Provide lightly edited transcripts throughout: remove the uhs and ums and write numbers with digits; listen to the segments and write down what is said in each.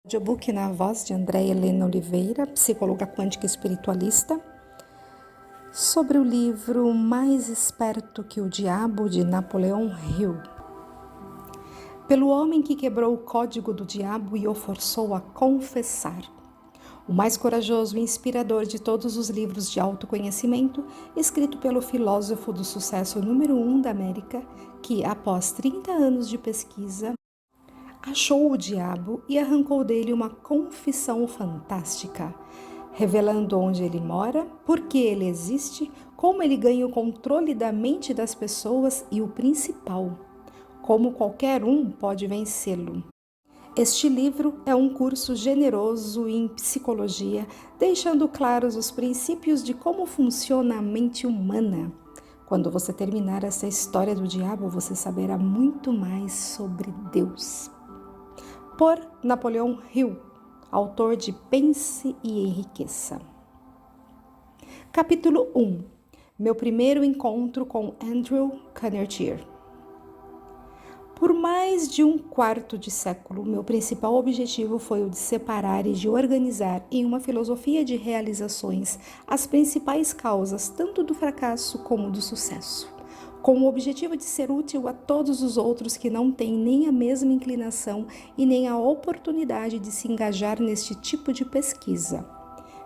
Audiobook na voz de Andréa Helena Oliveira, psicóloga quântica espiritualista, sobre o livro Mais Esperto que o Diabo, de Napoleon Hill. Pelo homem que quebrou o código do diabo e o forçou a confessar. O mais corajoso e inspirador de todos os livros de autoconhecimento, escrito pelo filósofo do sucesso número 1 da América, que, após 30 anos de pesquisa, achou o diabo e arrancou dele uma confissão fantástica, revelando onde ele mora, por que ele existe, como ele ganha o controle da mente das pessoas e o principal, como qualquer um pode vencê-lo. Este livro é um curso generoso em psicologia, deixando claros os princípios de como funciona a mente humana. Quando você terminar essa história do diabo, você saberá muito mais sobre Deus. Por Napoleon Hill, autor de Pense e Enriqueça. Capítulo 1. Meu primeiro encontro com Andrew Carnegie. Por mais de um quarto de século, meu principal objetivo foi o de separar e de organizar em uma filosofia de realizações as principais causas tanto do fracasso como do sucesso, com o objetivo de ser útil a todos os outros que não têm nem a mesma inclinação e nem a oportunidade de se engajar neste tipo de pesquisa.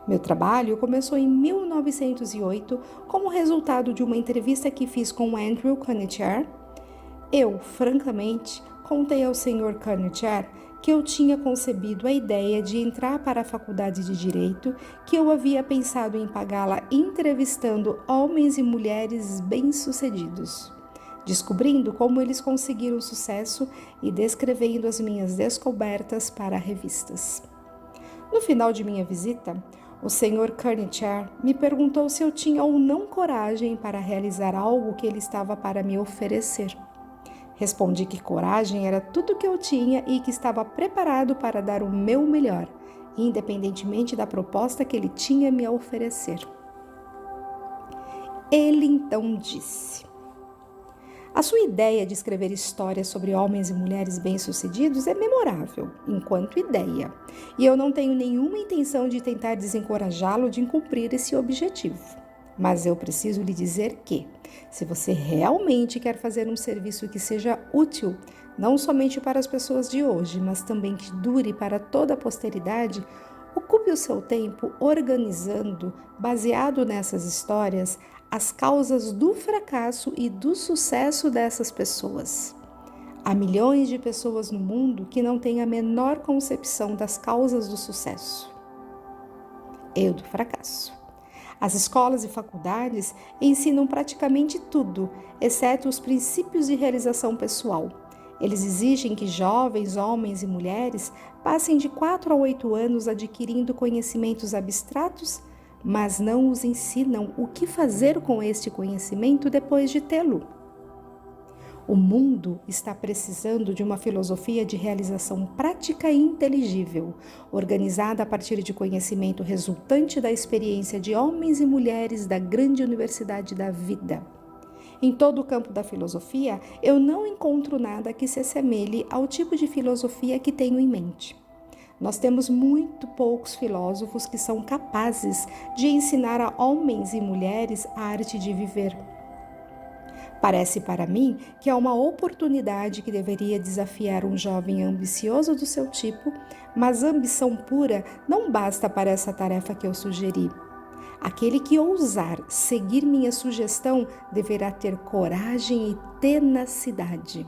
Meu trabalho começou em 1908 como resultado de uma entrevista que fiz com Andrew Carnegie. Eu, francamente, contei ao Sr. Carnegie que eu tinha concebido a ideia de entrar para a faculdade de Direito, que eu havia pensado em pagá-la entrevistando homens e mulheres bem-sucedidos, descobrindo como eles conseguiram sucesso e descrevendo as minhas descobertas para revistas. No final de minha visita, o Sr. Carnegie me perguntou se eu tinha ou não coragem para realizar algo que ele estava para me oferecer. Respondi que coragem era tudo que eu tinha e que estava preparado para dar o meu melhor, independentemente da proposta que ele tinha me a oferecer. Ele então disse: a sua ideia de escrever histórias sobre homens e mulheres bem-sucedidos é memorável, enquanto ideia, e eu não tenho nenhuma intenção de tentar desencorajá-lo de cumprir esse objetivo. Mas eu preciso lhe dizer que, se você realmente quer fazer um serviço que seja útil, não somente para as pessoas de hoje, mas também que dure para toda a posteridade, ocupe o seu tempo organizando, baseado nessas histórias, as causas do fracasso e do sucesso dessas pessoas. Há milhões de pessoas no mundo que não têm a menor concepção das causas do sucesso e do fracasso. As escolas e faculdades ensinam praticamente tudo, exceto os princípios de realização pessoal. Eles exigem que jovens, homens e mulheres passem de 4 a 8 anos adquirindo conhecimentos abstratos, mas não os ensinam o que fazer com este conhecimento depois de tê-lo. O mundo está precisando de uma filosofia de realização prática e inteligível, organizada a partir de conhecimento resultante da experiência de homens e mulheres da grande universidade da vida. Em todo o campo da filosofia, eu não encontro nada que se assemelhe ao tipo de filosofia que tenho em mente. Nós temos muito poucos filósofos que são capazes de ensinar a homens e mulheres a arte de viver. Parece para mim que é uma oportunidade que deveria desafiar um jovem ambicioso do seu tipo, mas ambição pura não basta para essa tarefa que eu sugeri. Aquele que ousar seguir minha sugestão deverá ter coragem e tenacidade.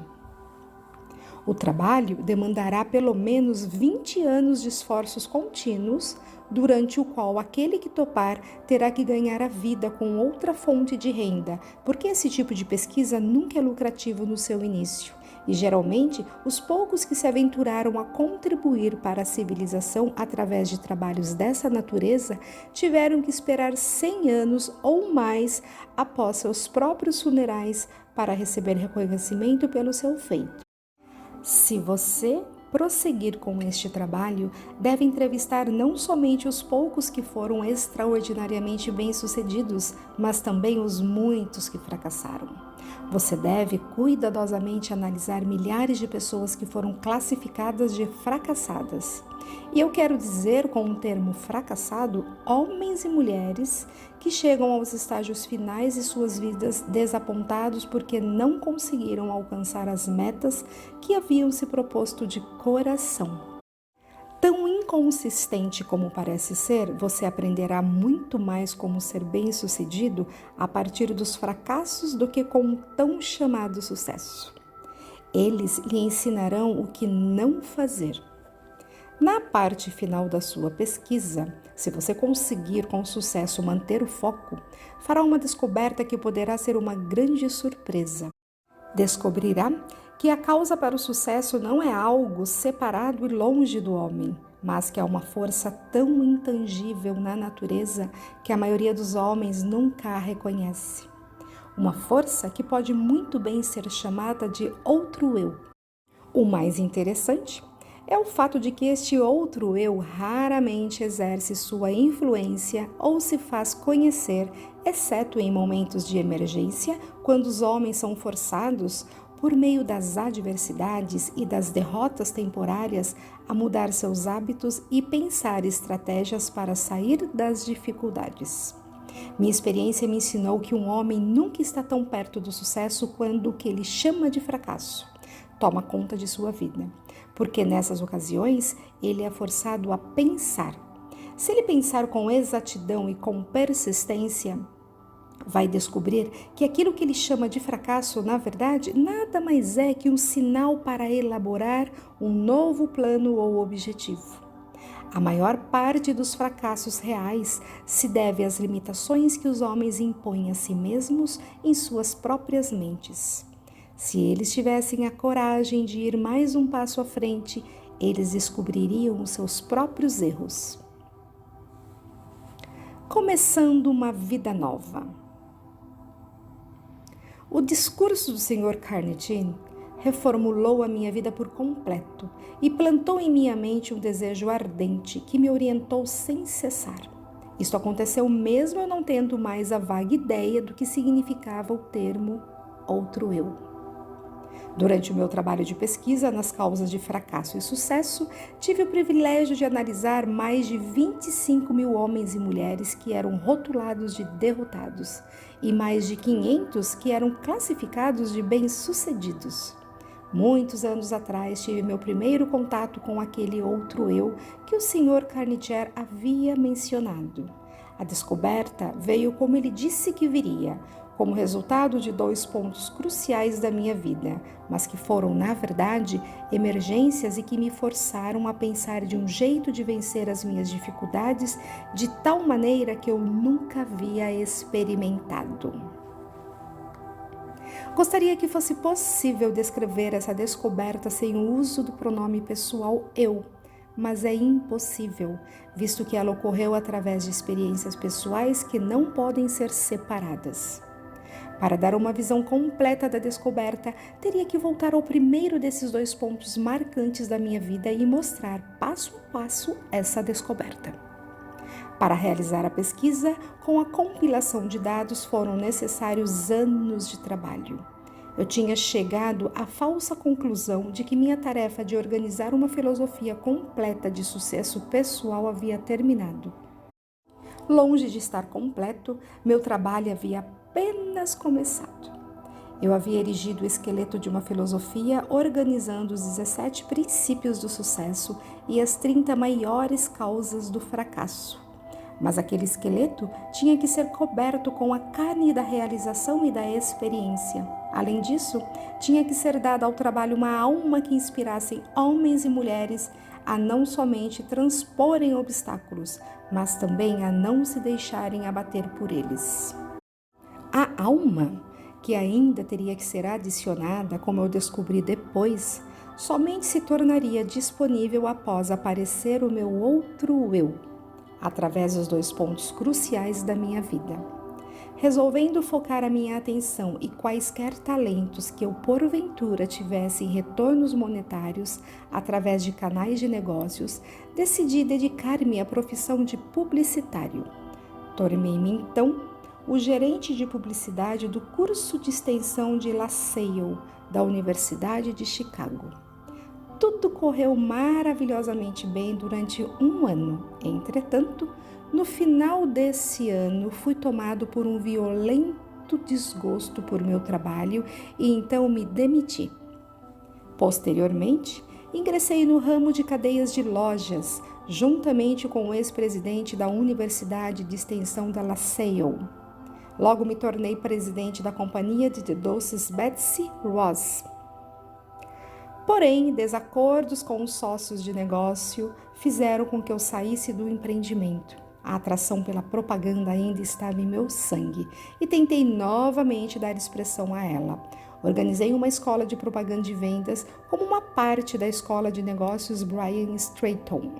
O trabalho demandará pelo menos 20 anos de esforços contínuos, durante o qual aquele que topar terá que ganhar a vida com outra fonte de renda, porque esse tipo de pesquisa nunca é lucrativo no seu início. E geralmente, os poucos que se aventuraram a contribuir para a civilização através de trabalhos dessa natureza tiveram que esperar 100 anos ou mais após seus próprios funerais para receber reconhecimento pelo seu feito. Se você prosseguir com este trabalho, deve entrevistar não somente os poucos que foram extraordinariamente bem-sucedidos, mas também os muitos que fracassaram. Você deve cuidadosamente analisar milhares de pessoas que foram classificadas de fracassadas. E eu quero dizer com o termo fracassado, homens e mulheres que chegam aos estágios finais de suas vidas desapontados porque não conseguiram alcançar as metas que haviam se proposto de coração. Tão inconsistente como parece ser, você aprenderá muito mais como ser bem-sucedido a partir dos fracassos do que com o tão chamado sucesso. Eles lhe ensinarão o que não fazer. Na parte final da sua pesquisa, se você conseguir com sucesso manter o foco, fará uma descoberta que poderá ser uma grande surpresa. Descobrirá que a causa para o sucesso não é algo separado e longe do homem, mas que é uma força tão intangível na natureza que a maioria dos homens nunca a reconhece. Uma força que pode muito bem ser chamada de outro eu. O mais interessante é o fato de que este outro eu raramente exerce sua influência ou se faz conhecer, exceto em momentos de emergência, quando os homens são forçados, por meio das adversidades e das derrotas temporárias, a mudar seus hábitos e pensar estratégias para sair das dificuldades. Minha experiência me ensinou que um homem nunca está tão perto do sucesso quando o que ele chama de fracasso toma conta de sua vida, porque nessas ocasiões ele é forçado a pensar. Se ele pensar com exatidão e com persistência, vai descobrir que aquilo que ele chama de fracasso, na verdade, nada mais é que um sinal para elaborar um novo plano ou objetivo. A maior parte dos fracassos reais se deve às limitações que os homens impõem a si mesmos em suas próprias mentes. Se eles tivessem a coragem de ir mais um passo à frente, eles descobririam os seus próprios erros. Começando uma vida nova. O discurso do Sr. Carnegie reformulou a minha vida por completo e plantou em minha mente um desejo ardente que me orientou sem cessar. Isto aconteceu mesmo eu não tendo mais a vaga ideia do que significava o termo outro eu. Durante o meu trabalho de pesquisa nas causas de fracasso e sucesso, tive o privilégio de analisar mais de 25 mil homens e mulheres que eram rotulados de derrotados e mais de 500 que eram classificados de bem-sucedidos. Muitos anos atrás tive meu primeiro contato com aquele outro eu que o Sr. Carnegie havia mencionado. A descoberta veio como ele disse que viria, como resultado de 2 pontos cruciais da minha vida, mas que foram, na verdade, emergências e que me forçaram a pensar de um jeito de vencer as minhas dificuldades de tal maneira que eu nunca havia experimentado. Gostaria que fosse possível descrever essa descoberta sem o uso do pronome pessoal eu, mas é impossível, visto que ela ocorreu através de experiências pessoais que não podem ser separadas. Para dar uma visão completa da descoberta, teria que voltar ao primeiro desses 2 pontos marcantes da minha vida e mostrar passo a passo essa descoberta. Para realizar a pesquisa, com a compilação de dados foram necessários anos de trabalho. Eu tinha chegado à falsa conclusão de que minha tarefa de organizar uma filosofia completa de sucesso pessoal havia terminado. Longe de estar completo, meu trabalho havia apenas começado. Eu havia erigido o esqueleto de uma filosofia organizando os 17 princípios do sucesso e as 30 maiores causas do fracasso. Mas aquele esqueleto tinha que ser coberto com a carne da realização e da experiência. Além disso, tinha que ser dada ao trabalho uma alma que inspirasse homens e mulheres a não somente transporem obstáculos, mas também a não se deixarem abater por eles. A alma, que ainda teria que ser adicionada, como eu descobri depois, somente se tornaria disponível após aparecer o meu outro eu, através dos 2 pontos cruciais da minha vida. Resolvendo focar a minha atenção e quaisquer talentos que eu porventura tivesse em retornos monetários através de canais de negócios, decidi dedicar-me à profissão de publicitário. Tornei-me então o gerente de publicidade do curso de extensão de La Salle, da Universidade de Chicago. Tudo correu maravilhosamente bem durante um ano. Entretanto, no final desse ano, fui tomado por um violento desgosto por meu trabalho e então me demiti. Posteriormente, ingressei no ramo de cadeias de lojas, juntamente com o ex-presidente da Universidade de Extensão da LaSalle. Logo me tornei presidente da companhia de doces Betsy Ross. Porém, desacordos com os sócios de negócio fizeram com que eu saísse do empreendimento. A atração pela propaganda ainda estava em meu sangue e tentei novamente dar expressão a ela. Organizei uma escola de propaganda e vendas como uma parte da escola de negócios Brian Stratton.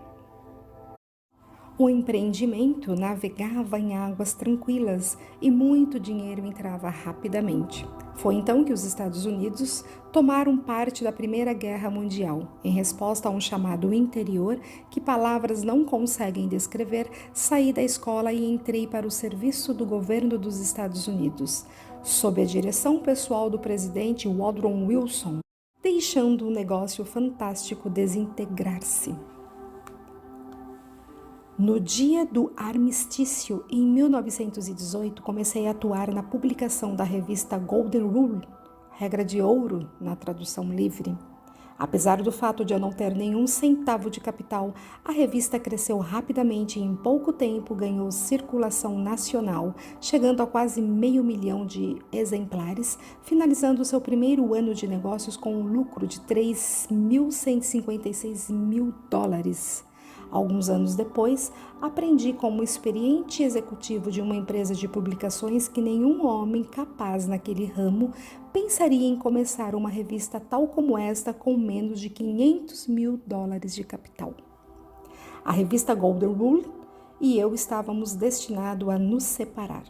O empreendimento navegava em águas tranquilas e muito dinheiro entrava rapidamente. Foi então que os Estados Unidos tomaram parte da Primeira Guerra Mundial. Em resposta a um chamado interior que palavras não conseguem descrever, saí da escola e entrei para o serviço do governo dos Estados Unidos, sob a direção pessoal do presidente Woodrow Wilson, deixando o negócio fantástico desintegrar-se. No dia do armistício, em 1918, comecei a atuar na publicação da revista Golden Rule, regra de ouro na tradução livre. Apesar do fato de eu não ter nenhum centavo de capital, a revista cresceu rapidamente e em pouco tempo ganhou circulação nacional, chegando a quase 500.000 de exemplares, finalizando seu primeiro ano de negócios com um lucro de $3.156.000. Alguns anos depois, aprendi como experiente executivo de uma empresa de publicações que nenhum homem capaz naquele ramo pensaria em começar uma revista tal como esta com menos de $500.000 de capital. A revista Golden Rule e eu estávamos destinados a nos separar.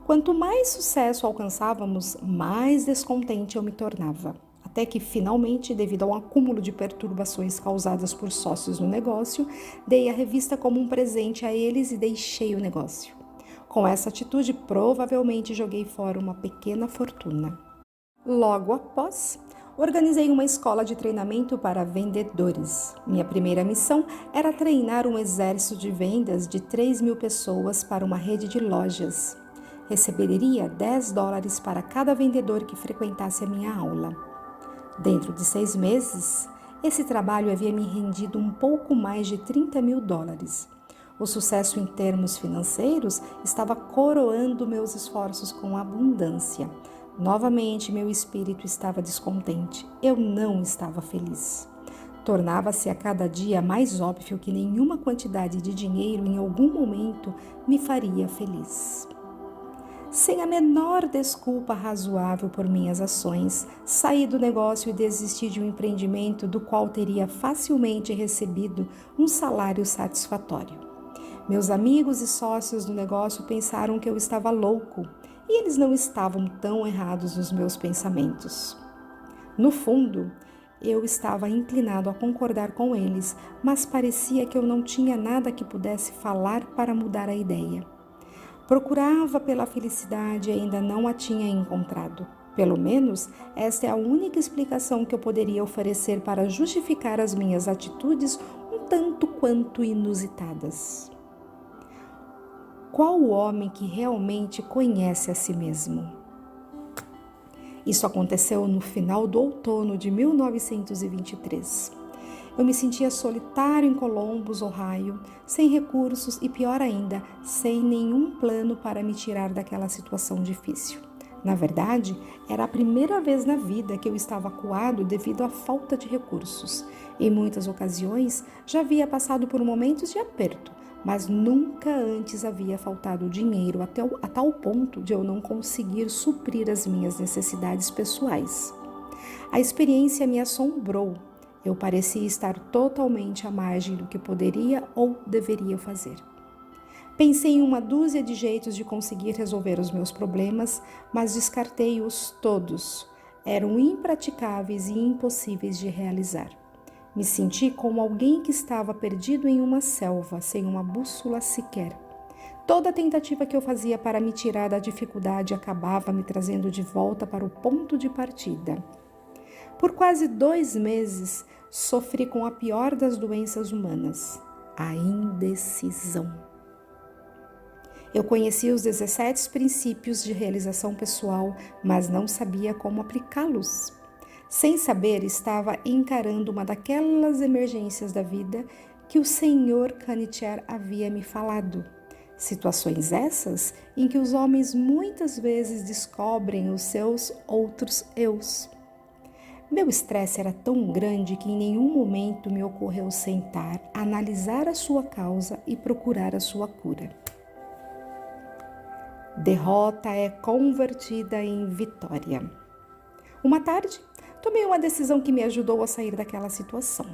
Quanto mais sucesso alcançávamos, mais descontente eu me tornava. Até que, finalmente, devido a um acúmulo de perturbações causadas por sócios no negócio, dei a revista como um presente a eles e deixei o negócio. Com essa atitude, provavelmente joguei fora uma pequena fortuna. Logo após, organizei uma escola de treinamento para vendedores. Minha primeira missão era treinar um exército de vendas de 3.000 pessoas para uma rede de lojas. Receberia $10 para cada vendedor que frequentasse a minha aula. Dentro de 6 meses, esse trabalho havia me rendido um pouco mais de $30.000. O sucesso em termos financeiros estava coroando meus esforços com abundância. Novamente, meu espírito estava descontente. Eu não estava feliz. Tornava-se a cada dia mais óbvio que nenhuma quantidade de dinheiro em algum momento me faria feliz. Sem a menor desculpa razoável por minhas ações, saí do negócio e desisti de um empreendimento do qual teria facilmente recebido um salário satisfatório. Meus amigos e sócios do negócio pensaram que eu estava louco, e eles não estavam tão errados nos meus pensamentos. No fundo, eu estava inclinado a concordar com eles, mas parecia que eu não tinha nada que pudesse falar para mudar a ideia. Procurava pela felicidade e ainda não a tinha encontrado. Pelo menos, esta é a única explicação que eu poderia oferecer para justificar as minhas atitudes um tanto quanto inusitadas. Qual o homem que realmente conhece a si mesmo? Isso aconteceu no final do outono de 1923. Eu me sentia solitário em Columbus, Ohio, sem recursos e, pior ainda, sem nenhum plano para me tirar daquela situação difícil. Na verdade, era a primeira vez na vida que eu estava acuado devido à falta de recursos. Em muitas ocasiões, já havia passado por momentos de aperto, mas nunca antes havia faltado dinheiro a tal ponto de eu não conseguir suprir as minhas necessidades pessoais. A experiência me assombrou. Eu parecia estar totalmente à margem do que poderia ou deveria fazer. Pensei em uma dúzia de jeitos de conseguir resolver os meus problemas, mas descartei-os todos. Eram impraticáveis e impossíveis de realizar. Me senti como alguém que estava perdido em uma selva, sem uma bússola sequer. Toda tentativa que eu fazia para me tirar da dificuldade acabava me trazendo de volta para o ponto de partida. Por quase 2 meses, sofri com a pior das doenças humanas, a indecisão. Eu conhecia os 17 princípios de realização pessoal, mas não sabia como aplicá-los. Sem saber, estava encarando uma daquelas emergências da vida que o Sr. Canitier havia me falado. Situações essas em que os homens muitas vezes descobrem os seus outros eus. Meu estresse era tão grande que em nenhum momento me ocorreu sentar, analisar a sua causa e procurar a sua cura. Derrota é convertida em vitória. Uma tarde, tomei uma decisão que me ajudou a sair daquela situação.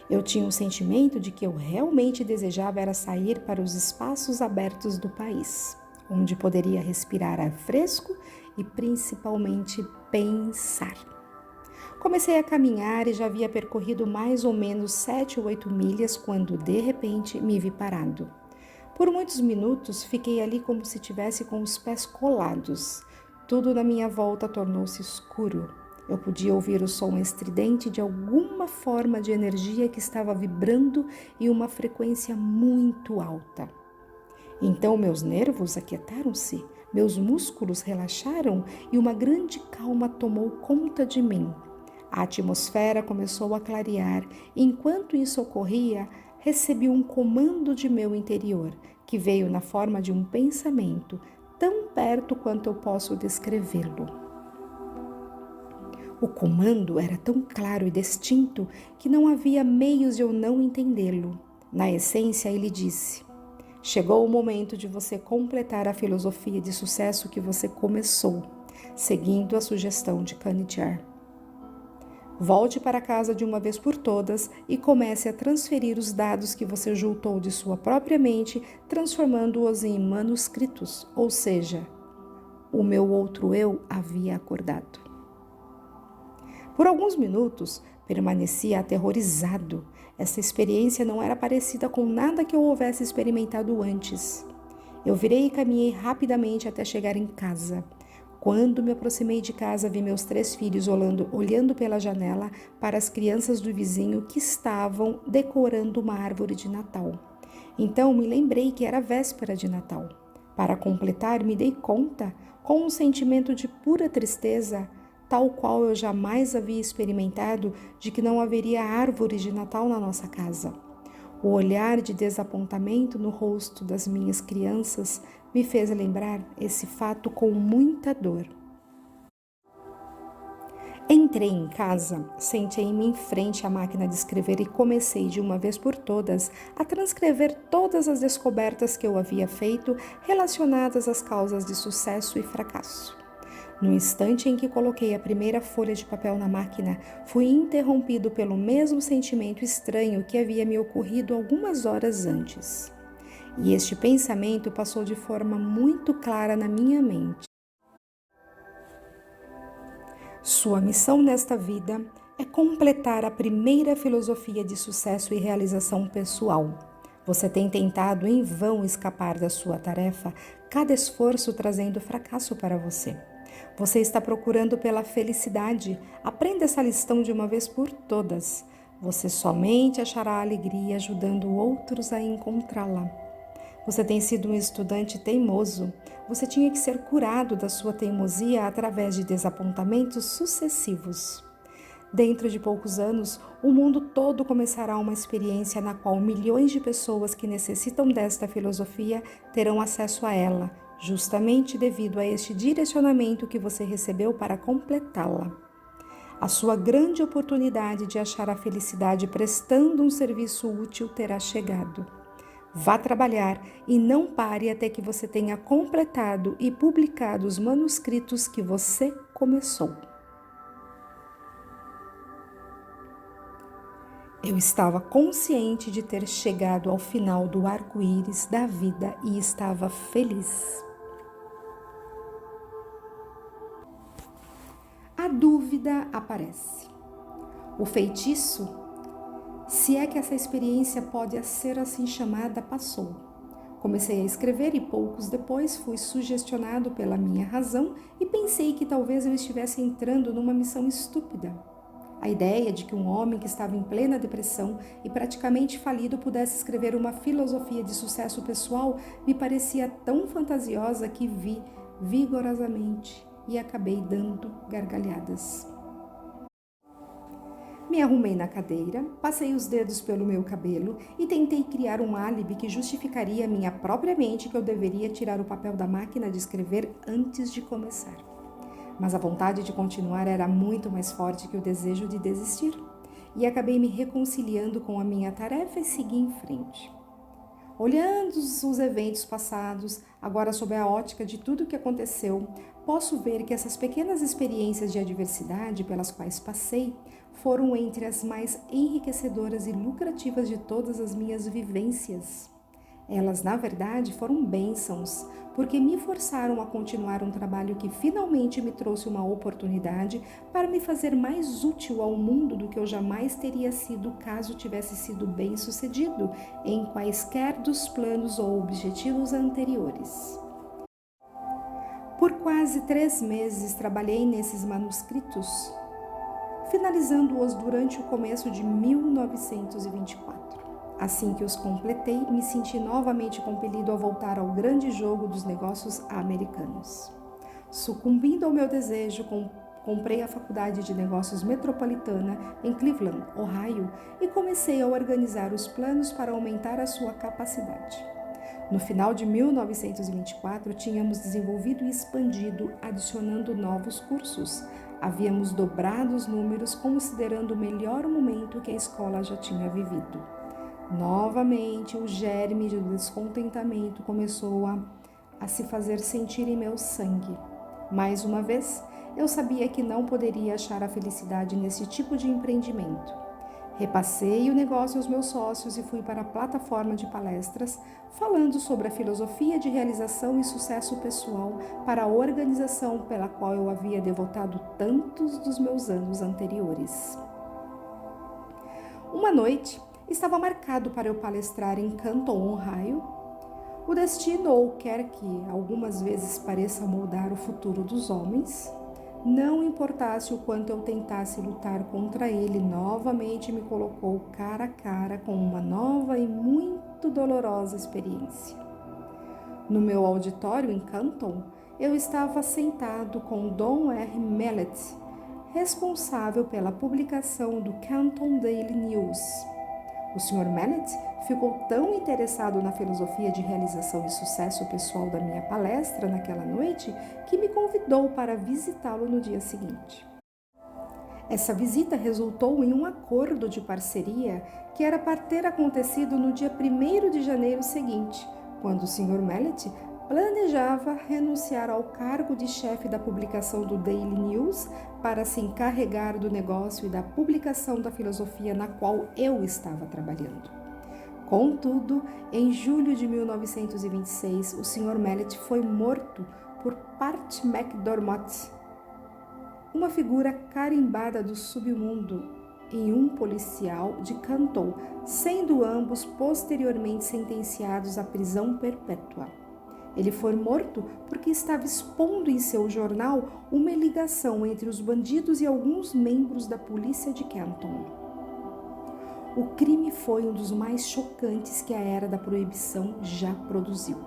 Eu tinha o sentimento de que eu realmente desejava era sair para os espaços abertos do país, onde poderia respirar ar fresco e principalmente pensar. Comecei a caminhar e já havia percorrido mais ou menos 7 ou 8 milhas quando, de repente, me vi parado. Por muitos minutos, fiquei ali como se tivesse com os pés colados. Tudo na minha volta tornou-se escuro. Eu podia ouvir o som estridente de alguma forma de energia que estava vibrando em uma frequência muito alta. Então meus nervos aquietaram-se, meus músculos relaxaram e uma grande calma tomou conta de mim. A atmosfera começou a clarear e enquanto isso ocorria, recebi um comando de meu interior, que veio na forma de um pensamento, tão perto quanto eu posso descrevê-lo. O comando era tão claro e distinto que não havia meios de eu não entendê-lo. Na essência, ele disse: chegou o momento de você completar a filosofia de sucesso que você começou, seguindo a sugestão de Canitier. Volte para casa de uma vez por todas e comece a transferir os dados que você juntou de sua própria mente, transformando-os em manuscritos, ou seja, o meu outro eu havia acordado. Por alguns minutos, permanecia aterrorizado. Essa experiência não era parecida com nada que eu houvesse experimentado antes. Eu virei e caminhei rapidamente até chegar em casa. Quando me aproximei de casa, vi meus 3 filhos olhando pela janela para as crianças do vizinho que estavam decorando uma árvore de Natal. Então me lembrei que era véspera de Natal. Para completar, me dei conta, com um sentimento de pura tristeza, tal qual eu jamais havia experimentado, de que não haveria árvore de Natal na nossa casa. O olhar de desapontamento no rosto das minhas crianças me fez lembrar esse fato com muita dor. Entrei em casa, sentei-me em frente à máquina de escrever e comecei de uma vez por todas a transcrever todas as descobertas que eu havia feito relacionadas às causas de sucesso e fracasso. No instante em que coloquei a primeira folha de papel na máquina, fui interrompido pelo mesmo sentimento estranho que havia me ocorrido algumas horas antes. E este pensamento passou de forma muito clara na minha mente. Sua missão nesta vida é completar a primeira filosofia de sucesso e realização pessoal. Você tem tentado em vão escapar da sua tarefa, cada esforço trazendo fracasso para você. Você está procurando pela felicidade. Aprenda essa lição de uma vez por todas. Você somente achará alegria ajudando outros a encontrá-la. Você tem sido um estudante teimoso. Você tinha que ser curado da sua teimosia através de desapontamentos sucessivos. Dentro de poucos anos, o mundo todo começará uma experiência na qual milhões de pessoas que necessitam desta filosofia terão acesso a ela, justamente devido a este direcionamento que você recebeu para completá-la. A sua grande oportunidade de achar a felicidade prestando um serviço útil terá chegado. Vá trabalhar e não pare até que você tenha completado e publicado os manuscritos que você começou. Eu estava consciente de ter chegado ao final do arco-íris da vida e estava feliz. A dúvida aparece. O feitiço, se é que essa experiência pode ser assim chamada, passou. Comecei a escrever e poucos depois fui sugestionado pela minha razão e pensei que talvez eu estivesse entrando numa missão estúpida. A ideia de que um homem que estava em plena depressão e praticamente falido pudesse escrever uma filosofia de sucesso pessoal me parecia tão fantasiosa que vi vigorosamente e acabei dando gargalhadas. Me arrumei na cadeira, passei os dedos pelo meu cabelo e tentei criar um álibi que justificaria a minha própria mente que eu deveria tirar o papel da máquina de escrever antes de começar. Mas a vontade de continuar era muito mais forte que o desejo de desistir, e acabei me reconciliando com a minha tarefa e segui em frente. Olhando os eventos passados, agora sob a ótica de tudo o que aconteceu, posso ver que essas pequenas experiências de adversidade pelas quais passei foram entre as mais enriquecedoras e lucrativas de todas as minhas vivências. Elas, na verdade, foram bênçãos, porque me forçaram a continuar um trabalho que finalmente me trouxe uma oportunidade para me fazer mais útil ao mundo do que eu jamais teria sido caso tivesse sido bem-sucedido em quaisquer dos planos ou objetivos anteriores. Por quase 3 meses trabalhei nesses manuscritos, finalizando-os durante o começo de 1924. Assim que os completei, me senti novamente compelido a voltar ao grande jogo dos negócios americanos. Sucumbindo ao meu desejo, comprei a Faculdade de Negócios Metropolitana em Cleveland, Ohio, e comecei a organizar os planos para aumentar a sua capacidade. No final de 1924, tínhamos desenvolvido e expandido, adicionando novos cursos. Havíamos dobrado os números, considerando o melhor momento que a escola já tinha vivido. Novamente, o germe do descontentamento começou a se fazer sentir em meu sangue. Mais uma vez, eu sabia que não poderia achar a felicidade nesse tipo de empreendimento. Repassei o negócio aos meus sócios e fui para a plataforma de palestras falando sobre a filosofia de realização e sucesso pessoal para a organização pela qual eu havia devotado tantos dos meus anos anteriores. Uma noite, estava marcado para eu palestrar em Canton, Ohio. O destino, ou quer que algumas vezes pareça moldar o futuro dos homens, não importasse o quanto eu tentasse lutar contra ele, novamente me colocou cara a cara com uma nova e muito dolorosa experiência. No meu auditório em Canton, eu estava sentado com Don R. Mellett, responsável pela publicação do Canton Daily News. O Sr. Mellett ficou tão interessado na filosofia de realização e sucesso pessoal da minha palestra naquela noite que me convidou para visitá-lo no dia seguinte. Essa visita resultou em um acordo de parceria que era para ter acontecido no dia 1º de janeiro seguinte, quando o Sr. Mellett planejava renunciar ao cargo de chefe da publicação do Daily News para se encarregar do negócio e da publicação da filosofia na qual eu estava trabalhando. Contudo, em julho de 1926, o Sr. Mellett foi morto por Pat McDermott, uma figura carimbada do submundo, em um policial de Canton, sendo ambos posteriormente sentenciados à prisão perpétua. Ele foi morto porque estava expondo em seu jornal uma ligação entre os bandidos e alguns membros da polícia de Canton. O crime foi um dos mais chocantes que a era da proibição já produziu.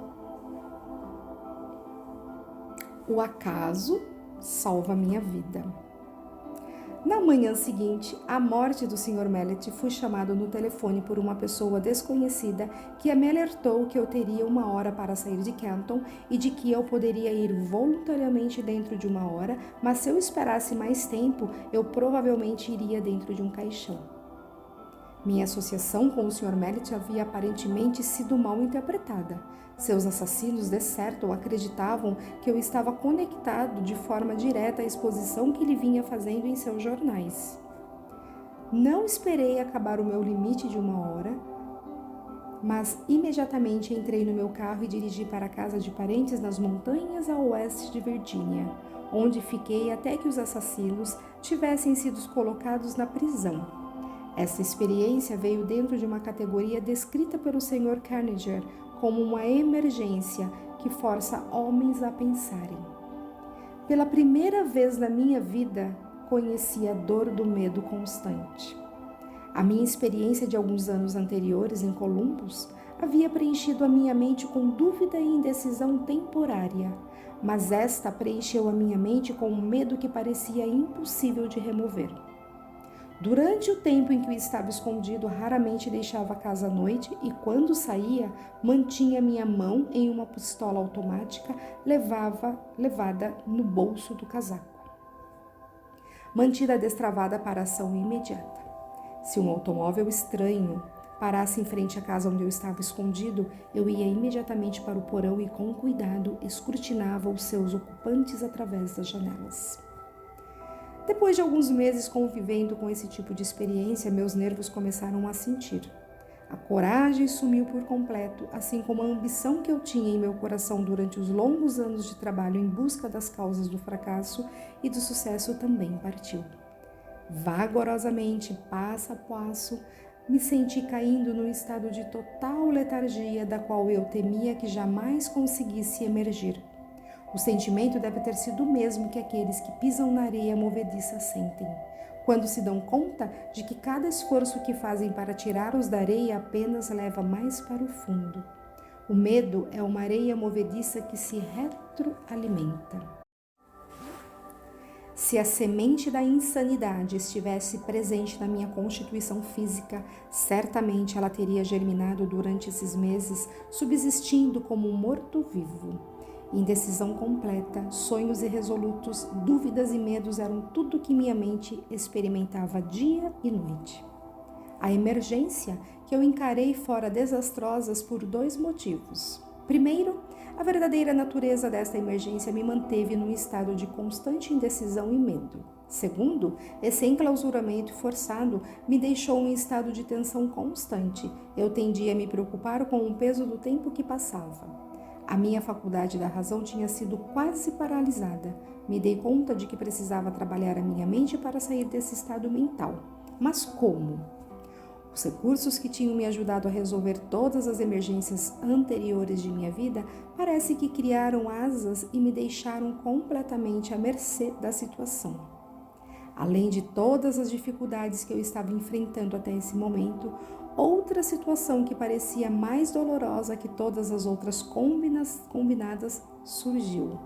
O acaso salva minha vida. Na manhã seguinte, à morte do Sr. Mellett, fui chamado no telefone por uma pessoa desconhecida que me alertou que eu teria 1 hora para sair de Canton e de que eu poderia ir voluntariamente dentro de 1 hora, mas se eu esperasse mais tempo, eu provavelmente iria dentro de um caixão. Minha associação com o Sr. Mellett havia aparentemente sido mal interpretada. Seus assassinos, de certo, acreditavam que eu estava conectado de forma direta à exposição que ele vinha fazendo em seus jornais. Não esperei acabar o meu limite de 1 hora, mas imediatamente entrei no meu carro e dirigi para a casa de parentes nas montanhas a oeste de Virgínia, onde fiquei até que os assassinos tivessem sido colocados na prisão. Essa experiência veio dentro de uma categoria descrita pelo Sr. Carnegie como uma emergência que força homens a pensarem. Pela primeira vez na minha vida, conhecia a dor do medo constante. A minha experiência de alguns anos anteriores em Columbus havia preenchido a minha mente com dúvida e indecisão temporária, mas esta preencheu a minha mente com um medo que parecia impossível de remover. Durante o tempo em que eu estava escondido, raramente deixava a casa à noite e, quando saía, mantinha minha mão em uma pistola automática levada no bolso do casaco, mantida destravada para ação imediata. Se um automóvel estranho parasse em frente à casa onde eu estava escondido, eu ia imediatamente para o porão e, com cuidado, escrutinava os seus ocupantes através das janelas. Depois de alguns meses convivendo com esse tipo de experiência, meus nervos começaram a sentir. A coragem sumiu por completo, assim como a ambição que eu tinha em meu coração durante os longos anos de trabalho em busca das causas do fracasso e do sucesso também partiu. Vagarosamente, passo a passo, me senti caindo num estado de total letargia da qual eu temia que jamais conseguisse emergir. O sentimento deve ter sido o mesmo que aqueles que pisam na areia movediça sentem, quando se dão conta de que cada esforço que fazem para tirá-los da areia apenas leva mais para o fundo. O medo é uma areia movediça que se retroalimenta. Se a semente da insanidade estivesse presente na minha constituição física, certamente ela teria germinado durante esses meses, subsistindo como um morto-vivo. Indecisão completa, sonhos irresolutos, dúvidas e medos eram tudo que minha mente experimentava dia e noite. A emergência que eu encarei fora desastrosas por 2 motivos. Primeiro, a verdadeira natureza desta emergência me manteve num estado de constante indecisão e medo. Segundo, esse enclausuramento forçado me deixou em estado de tensão constante. Eu tendia a me preocupar com o peso do tempo que passava. A minha faculdade da razão tinha sido quase paralisada. Me dei conta de que precisava trabalhar a minha mente para sair desse estado mental. Mas como? Os recursos que tinham me ajudado a resolver todas as emergências anteriores de minha vida parece que criaram asas e me deixaram completamente à mercê da situação. Além de todas as dificuldades que eu estava enfrentando até esse momento, outra situação que parecia mais dolorosa que todas as outras combinadas surgiu.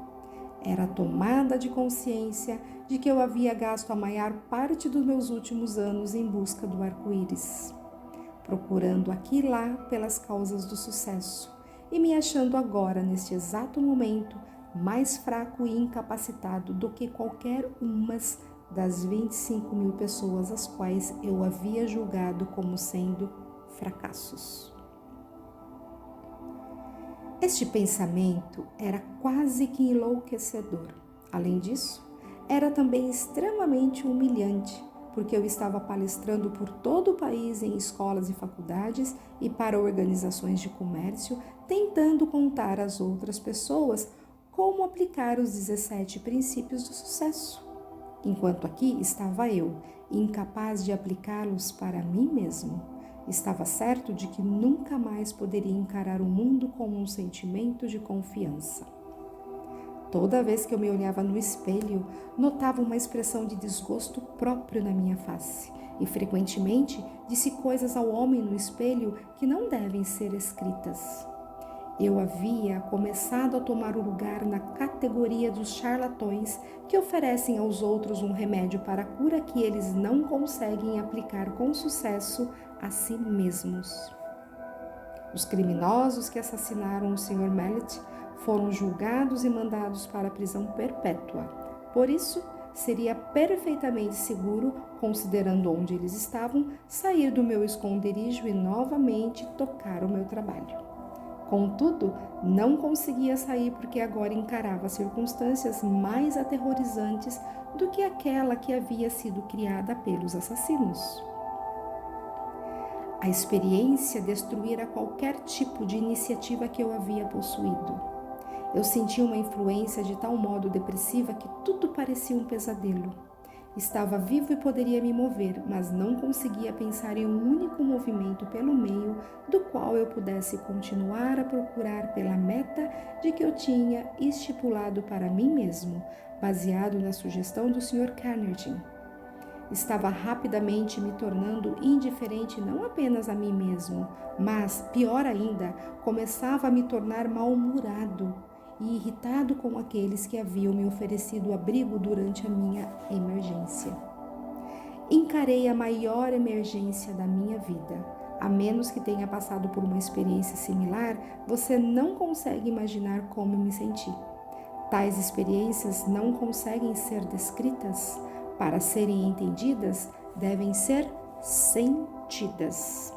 Era a tomada de consciência de que eu havia gasto a maior parte dos meus últimos anos em busca do arco-íris, procurando aqui e lá pelas causas do sucesso e me achando agora, neste exato momento, mais fraco e incapacitado do que qualquer umas das 25.000 pessoas as quais eu havia julgado como sendo fracassos. Este pensamento era quase que enlouquecedor. Além disso, era também extremamente humilhante, porque eu estava palestrando por todo o país em escolas e faculdades e para organizações de comércio, tentando contar às outras pessoas como aplicar os 17 princípios do sucesso. Enquanto aqui estava eu, incapaz de aplicá-los para mim mesmo. Estava certo de que nunca mais poderia encarar o mundo com um sentimento de confiança. Toda vez que eu me olhava no espelho, notava uma expressão de desgosto próprio na minha face e, frequentemente, disse coisas ao homem no espelho que não devem ser escritas. Eu havia começado a tomar o lugar na categoria dos charlatões que oferecem aos outros um remédio para a cura que eles não conseguem aplicar com sucesso a si mesmos. Os criminosos que assassinaram o Sr. Mallet foram julgados e mandados para a prisão perpétua. Por isso, seria perfeitamente seguro, considerando onde eles estavam, sair do meu esconderijo e novamente tocar o meu trabalho. Contudo, não conseguia sair porque agora encarava circunstâncias mais aterrorizantes do que aquela que havia sido criada pelos assassinos. A experiência destruíra qualquer tipo de iniciativa que eu havia possuído. Eu sentia uma influência de tal modo depressiva que tudo parecia um pesadelo. Estava vivo e poderia me mover, mas não conseguia pensar em um único movimento pelo meio do qual eu pudesse continuar a procurar pela meta de que eu tinha estipulado para mim mesmo, baseado na sugestão do Sr. Carnegie. estava rapidamente me tornando indiferente não apenas a mim mesmo, mas, pior ainda, começava a me tornar mal-humorado e irritado com aqueles que haviam me oferecido abrigo durante a minha emergência. Encarei a maior emergência da minha vida. A menos que tenha passado por uma experiência similar, você não consegue imaginar como me senti. Tais experiências não conseguem ser descritas. Para serem entendidas, devem ser sentidas.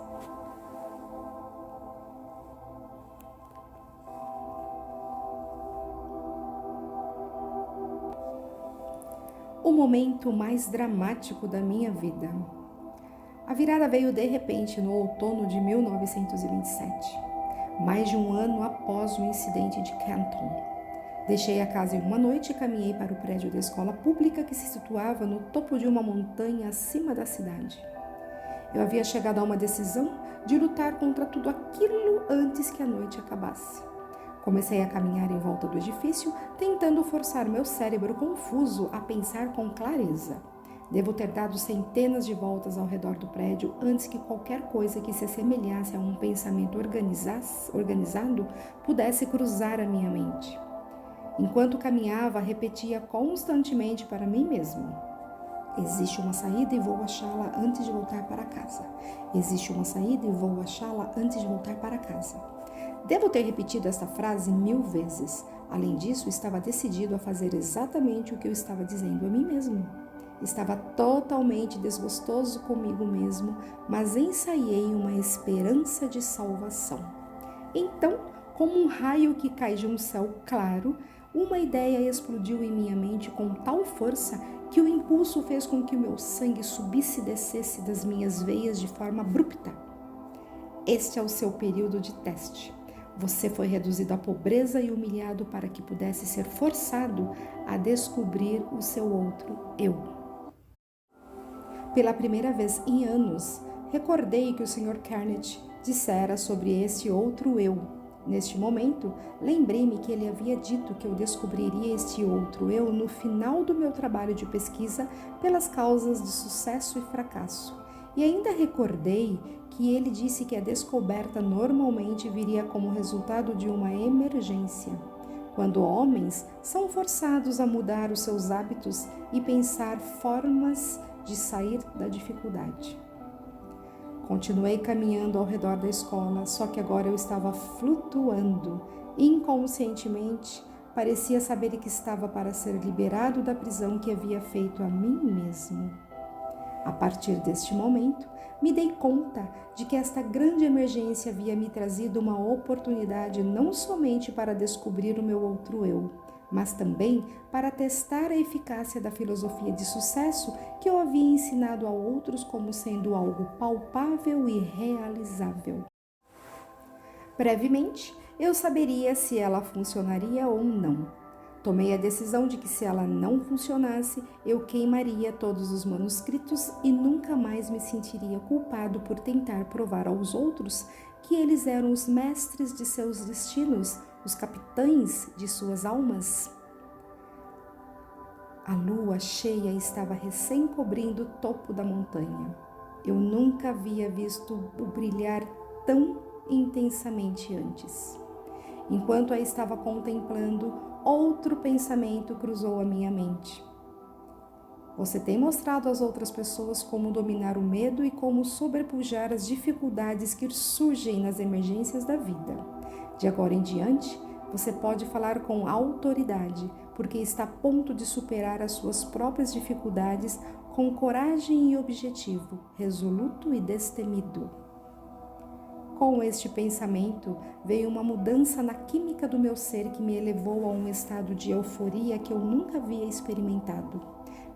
O momento mais dramático da minha vida. A virada veio de repente no outono de 1927, mais de um ano após o incidente de Canton. Deixei a casa em uma noite e caminhei para o prédio da escola pública que se situava no topo de uma montanha acima da cidade. Eu havia chegado a uma decisão de lutar contra tudo aquilo antes que a noite acabasse. Comecei a caminhar em volta do edifício, tentando forçar meu cérebro confuso a pensar com clareza. Devo ter dado centenas de voltas ao redor do prédio antes que qualquer coisa que se assemelhasse a um pensamento organizado pudesse cruzar a minha mente. Enquanto caminhava, repetia constantemente para mim mesmo: existe uma saída e vou achá-la antes de voltar para casa. Existe uma saída e vou achá-la antes de voltar para casa. Devo ter repetido esta frase 1000 vezes. Além disso, estava decidido a fazer exatamente o que eu estava dizendo a mim mesmo. Estava totalmente desgostoso comigo mesmo, mas ensaiei uma esperança de salvação. Então, como um raio que cai de um céu claro, uma ideia explodiu em minha mente com tal força que o impulso fez com que o meu sangue subisse e descesse das minhas veias de forma abrupta. Este é o seu período de teste. Você foi reduzido à pobreza e humilhado para que pudesse ser forçado a descobrir o seu outro eu. Pela primeira vez em anos, recordei que o Sr. Carnage dissera sobre esse outro eu. Neste momento, lembrei-me que ele havia dito que eu descobriria este outro eu no final do meu trabalho de pesquisa pelas causas de sucesso e fracasso. E ainda recordei que ele disse que a descoberta normalmente viria como resultado de uma emergência, quando homens são forçados a mudar os seus hábitos e pensar formas de sair da dificuldade. Continuei caminhando ao redor da escola, só que agora eu estava flutuando. Inconscientemente, parecia saber que estava para ser liberado da prisão que havia feito a mim mesmo. A partir deste momento, me dei conta de que esta grande emergência havia me trazido uma oportunidade não somente para descobrir o meu outro eu, mas também para testar a eficácia da filosofia de sucesso que eu havia ensinado a outros como sendo algo palpável e realizável. Brevemente, eu saberia se ela funcionaria ou não. Tomei a decisão de que se ela não funcionasse, eu queimaria todos os manuscritos e nunca mais me sentiria culpado por tentar provar aos outros que eles eram os mestres de seus destinos, os capitães de suas almas. A lua cheia estava recém cobrindo o topo da montanha. Eu nunca havia visto o brilhar tão intensamente antes. Enquanto a estava contemplando, outro pensamento cruzou a minha mente. Você tem mostrado às outras pessoas como dominar o medo e como sobrepujar as dificuldades que surgem nas emergências da vida. De agora em diante, você pode falar com autoridade, porque está a ponto de superar as suas próprias dificuldades com coragem e objetivo, resoluto e destemido. Com este pensamento, veio uma mudança na química do meu ser que me elevou a um estado de euforia que eu nunca havia experimentado.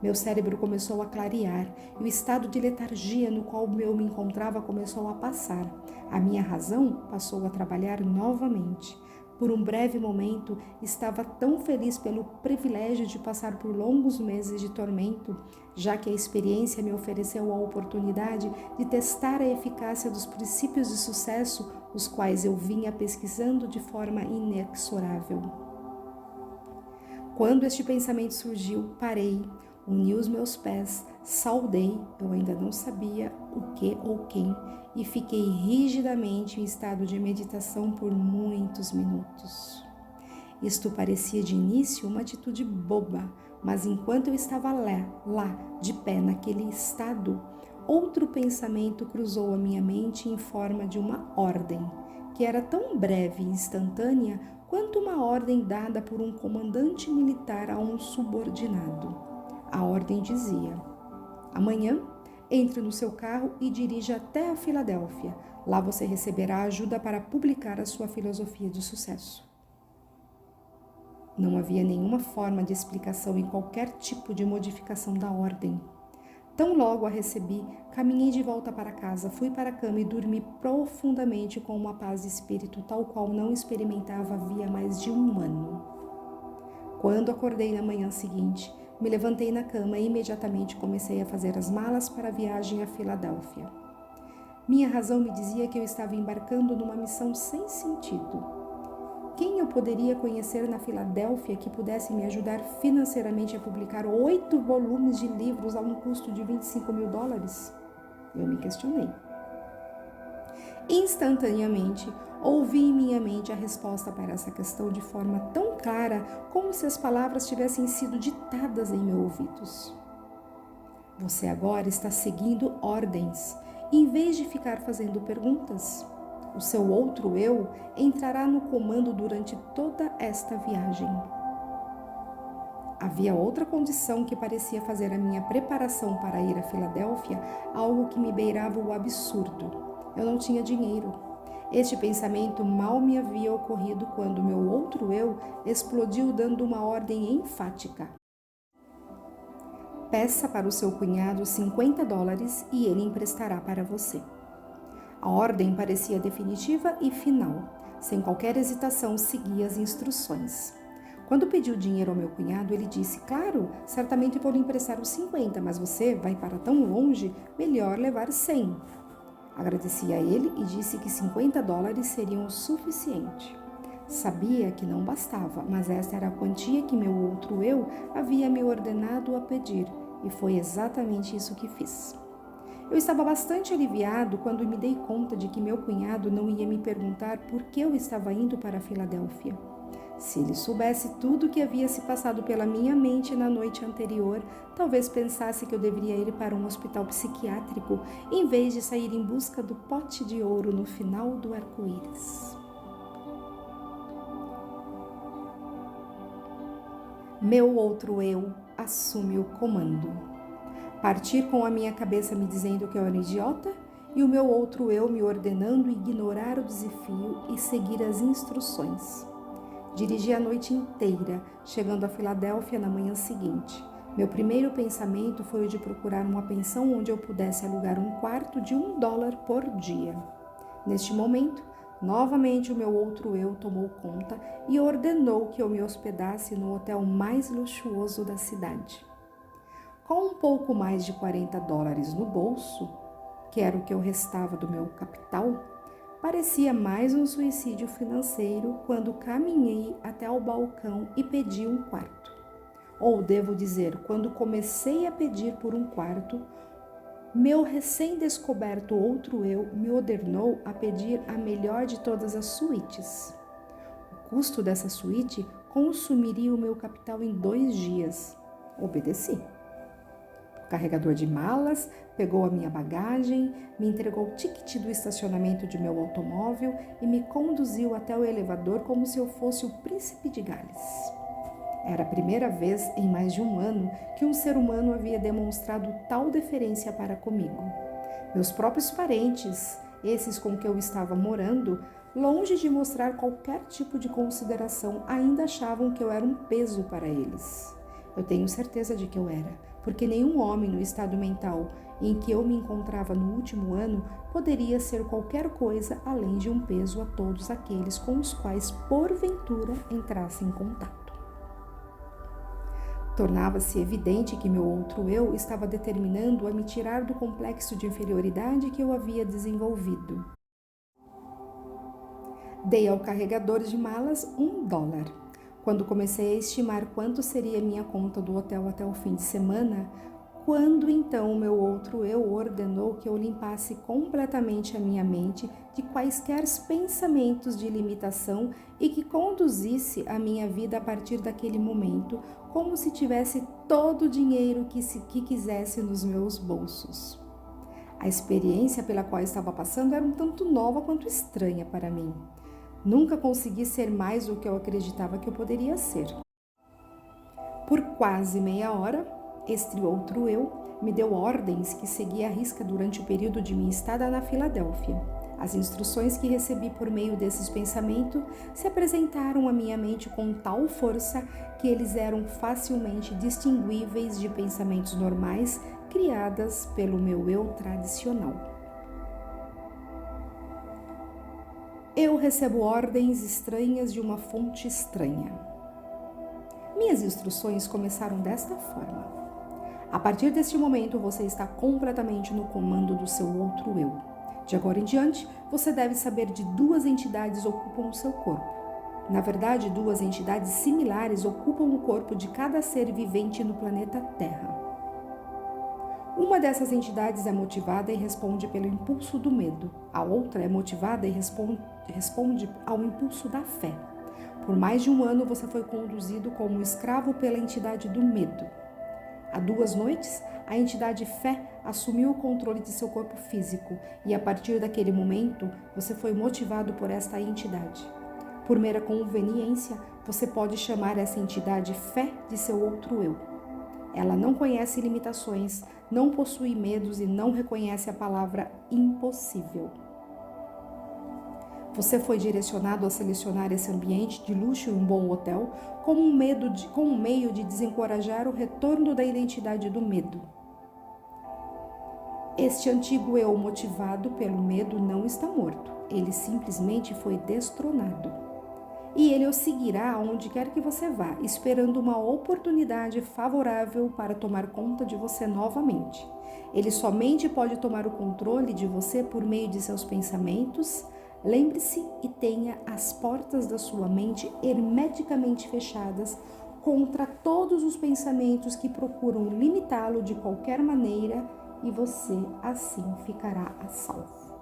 Meu cérebro começou a clarear e o estado de letargia no qual eu me encontrava começou a passar. A minha razão passou a trabalhar novamente. Por um breve momento, estava tão feliz pelo privilégio de passar por longos meses de tormento, já que a experiência me ofereceu a oportunidade de testar a eficácia dos princípios de sucesso, os quais eu vinha pesquisando de forma inexorável. Quando este pensamento surgiu, parei, uni os meus pés, Saudei, eu ainda não sabia o que ou quem, e fiquei rigidamente em estado de meditação por muitos minutos. Isto parecia de início uma atitude boba, mas enquanto eu estava lá, de pé naquele estado, outro pensamento cruzou a minha mente em forma de uma ordem, que era tão breve e instantânea quanto uma ordem dada por um comandante militar a um subordinado. A ordem dizia: amanhã, entre no seu carro e dirija até a Filadélfia. Lá você receberá ajuda para publicar a sua filosofia de sucesso. Não havia nenhuma forma de explicação em qualquer tipo de modificação da ordem. Tão logo a recebi, caminhei de volta para casa, fui para a cama e dormi profundamente com uma paz de espírito tal qual não experimentava havia mais de um ano. Quando acordei na manhã seguinte, me levantei na cama e imediatamente comecei a fazer as malas para a viagem a Filadélfia. Minha razão me dizia que eu estava embarcando numa missão sem sentido. Quem eu poderia conhecer na Filadélfia que pudesse me ajudar financeiramente a publicar 8 volumes de livros a um custo de $25.000? Eu me questionei. Instantaneamente, ouvi em minha mente a resposta para essa questão de forma tão clara como se as palavras tivessem sido ditadas em meus ouvidos. Você agora está seguindo ordens, em vez de ficar fazendo perguntas. O seu outro eu entrará no comando durante toda esta viagem. Havia outra condição que parecia fazer a minha preparação para ir a Filadélfia algo que me beirava o absurdo. Eu não tinha dinheiro. Este pensamento mal me havia ocorrido quando meu outro eu explodiu dando uma ordem enfática. Peça para o seu cunhado $50 e ele emprestará para você. A ordem parecia definitiva e final. Sem qualquer hesitação, segui as instruções. Quando pedi o dinheiro ao meu cunhado, ele disse: claro, certamente vou lhe emprestar os 50, mas você vai para tão longe, melhor levar 100. Agradeci a ele e disse que $50 seriam o suficiente. Sabia que não bastava, mas esta era a quantia que meu outro eu havia me ordenado a pedir, e foi exatamente isso que fiz. Eu estava bastante aliviado quando me dei conta de que meu cunhado não ia me perguntar por que eu estava indo para a Filadélfia. Se ele soubesse tudo o que havia se passado pela minha mente na noite anterior, talvez pensasse que eu deveria ir para um hospital psiquiátrico em vez de sair em busca do pote de ouro no final do arco-íris. Meu outro eu assume o comando. Partir com a minha cabeça me dizendo que eu era idiota e o meu outro eu me ordenando ignorar o desafio e seguir as instruções. Dirigi a noite inteira, chegando a Filadélfia na manhã seguinte. Meu primeiro pensamento foi o de procurar uma pensão onde eu pudesse alugar um quarto de $1 por dia. Neste momento, novamente o meu outro eu tomou conta e ordenou que eu me hospedasse no hotel mais luxuoso da cidade. Com um pouco mais de $40 no bolso, que era o que eu restava do meu capital, parecia mais um suicídio financeiro quando caminhei até o balcão e pedi um quarto. Ou devo dizer, quando comecei a pedir por um quarto, meu recém-descoberto outro eu me ordenou a pedir a melhor de todas as suítes. O custo dessa suíte consumiria o meu capital em 2 dias. Obedeci. O carregador de malas pegou a minha bagagem, me entregou o ticket do estacionamento de meu automóvel e me conduziu até o elevador como se eu fosse o príncipe de Gales. Era a primeira vez em mais de um ano que um ser humano havia demonstrado tal deferência para comigo. Meus próprios parentes, esses com que eu estava morando, longe de mostrar qualquer tipo de consideração, ainda achavam que eu era um peso para eles. Eu tenho certeza de que eu era, porque nenhum homem no estado mental em que eu me encontrava no último ano poderia ser qualquer coisa além de um peso a todos aqueles com os quais, porventura, entrasse em contato. Tornava-se evidente que meu outro eu estava determinando a me tirar do complexo de inferioridade que eu havia desenvolvido. Dei ao carregador de malas $1. Quando comecei a estimar quanto seria minha conta do hotel até o fim de semana, Quando então o meu outro eu ordenou que eu limpasse completamente a minha mente de quaisquer pensamentos de limitação e que conduzisse a minha vida a partir daquele momento, como se tivesse todo o dinheiro que quisesse nos meus bolsos. A experiência pela qual estava passando era um tanto nova quanto estranha para mim. Nunca consegui ser mais do que eu acreditava que eu poderia ser. Por quase meia hora, este outro eu me deu ordens que segui à risca durante o período de minha estada na Filadélfia. As instruções que recebi por meio desses pensamentos se apresentaram à minha mente com tal força que eles eram facilmente distinguíveis de pensamentos normais criadas pelo meu eu tradicional. Eu recebo ordens estranhas de uma fonte estranha. Minhas instruções começaram desta forma. A partir deste momento, você está completamente no comando do seu outro eu. De agora em diante, você deve saber de duas entidades ocupam o seu corpo. Na verdade, duas entidades similares ocupam o corpo de cada ser vivente no planeta Terra. Uma dessas entidades é motivada e responde pelo impulso do medo. A outra é motivada e responde ao impulso da fé. Por mais de um ano, você foi conduzido como escravo pela entidade do medo. Há 2 noites, a entidade fé assumiu o controle de seu corpo físico e, a partir daquele momento, você foi motivado por esta entidade. Por mera conveniência, você pode chamar essa entidade fé de seu outro eu. Ela não conhece limitações, não possui medos e não reconhece a palavra impossível. Você foi direcionado a selecionar esse ambiente de luxo em um bom hotel como um meio de desencorajar o retorno da identidade do medo. Este antigo eu motivado pelo medo não está morto, ele simplesmente foi destronado. E ele o seguirá aonde quer que você vá, esperando uma oportunidade favorável para tomar conta de você novamente. Ele somente pode tomar o controle de você por meio de seus pensamentos. Lembre-se e tenha as portas da sua mente hermeticamente fechadas contra todos os pensamentos que procuram limitá-lo de qualquer maneira e você assim ficará a salvo.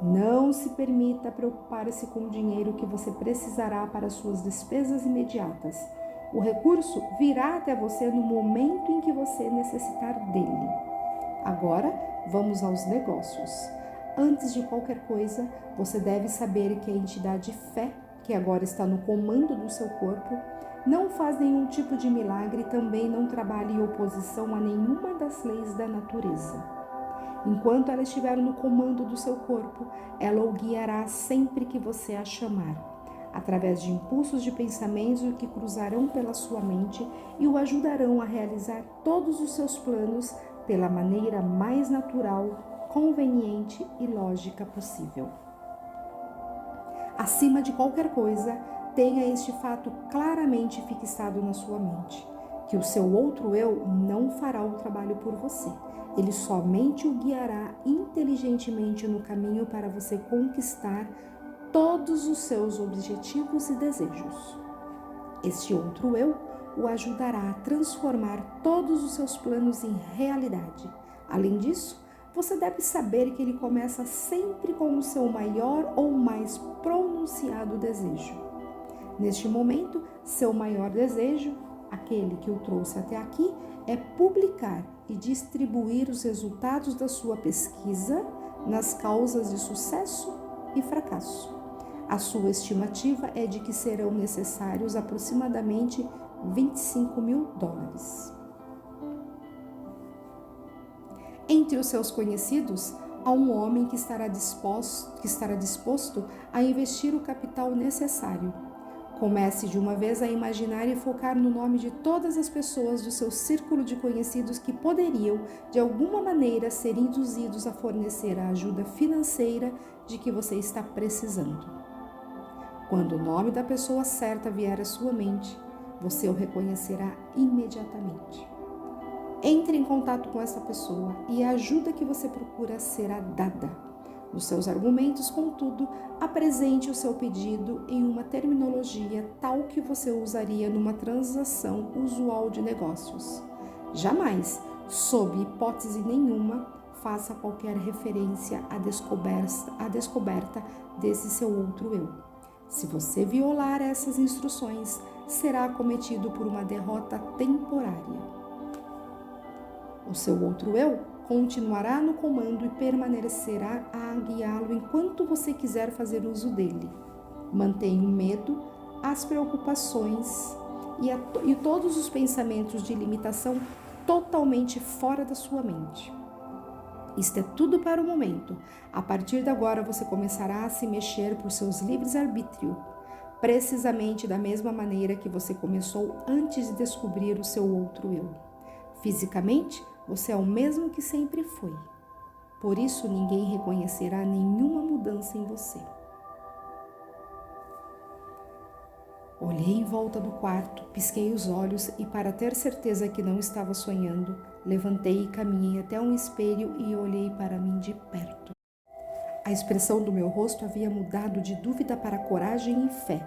Não se permita preocupar-se com o dinheiro que você precisará para suas despesas imediatas. O recurso virá até você no momento em que você necessitar dele. Agora, vamos aos negócios. Antes de qualquer coisa, você deve saber que a entidade fé, que agora está no comando do seu corpo, não faz nenhum tipo de milagre e também não trabalha em oposição a nenhuma das leis da natureza. Enquanto ela estiver no comando do seu corpo, ela o guiará sempre que você a chamar, através de impulsos de pensamentos que cruzarão pela sua mente e o ajudarão a realizar todos os seus planos pela maneira mais natural, conveniente e lógica possível. Acima de qualquer coisa, tenha este fato claramente fixado na sua mente, que o seu outro eu não fará o trabalho por você. Ele somente o guiará inteligentemente no caminho para você conquistar todos os seus objetivos e desejos. Este outro eu o ajudará a transformar todos os seus planos em realidade. Além disso, você deve saber que ele começa sempre com o seu maior ou mais pronunciado desejo. Neste momento, seu maior desejo, aquele que o trouxe até aqui, é publicar e distribuir os resultados da sua pesquisa nas causas de sucesso e fracasso. A sua estimativa é de que serão necessários aproximadamente $25.000. Entre os seus conhecidos, há um homem que estará disposto a investir o capital necessário. Comece de uma vez a imaginar e focar no nome de todas as pessoas do seu círculo de conhecidos que poderiam, de alguma maneira, ser induzidos a fornecer a ajuda financeira de que você está precisando. Quando o nome da pessoa certa vier à sua mente, você o reconhecerá imediatamente. Entre em contato com essa pessoa e a ajuda que você procura será dada. Nos seus argumentos, contudo, apresente o seu pedido em uma terminologia tal que você usaria numa transação usual de negócios. Jamais Sob hipótese nenhuma, faça qualquer referência à descoberta desse seu outro eu. Se você violar essas instruções, será acometido por uma derrota temporária. O seu outro eu continuará no comando e permanecerá a guiá-lo enquanto você quiser fazer uso dele. Mantenha o medo, as preocupações e todos os pensamentos de limitação totalmente fora da sua mente. Isto é tudo para o momento. A partir de agora você começará a se mexer por seus livres arbítrio, precisamente da mesma maneira que você começou antes de descobrir o seu outro eu. Fisicamente, você é o mesmo que sempre foi. Por isso, ninguém reconhecerá nenhuma mudança em você. Olhei em volta do quarto, pisquei os olhos e, para ter certeza que não estava sonhando, levantei e caminhei até um espelho e olhei para mim de perto. A expressão do meu rosto havia mudado de dúvida para coragem e fé.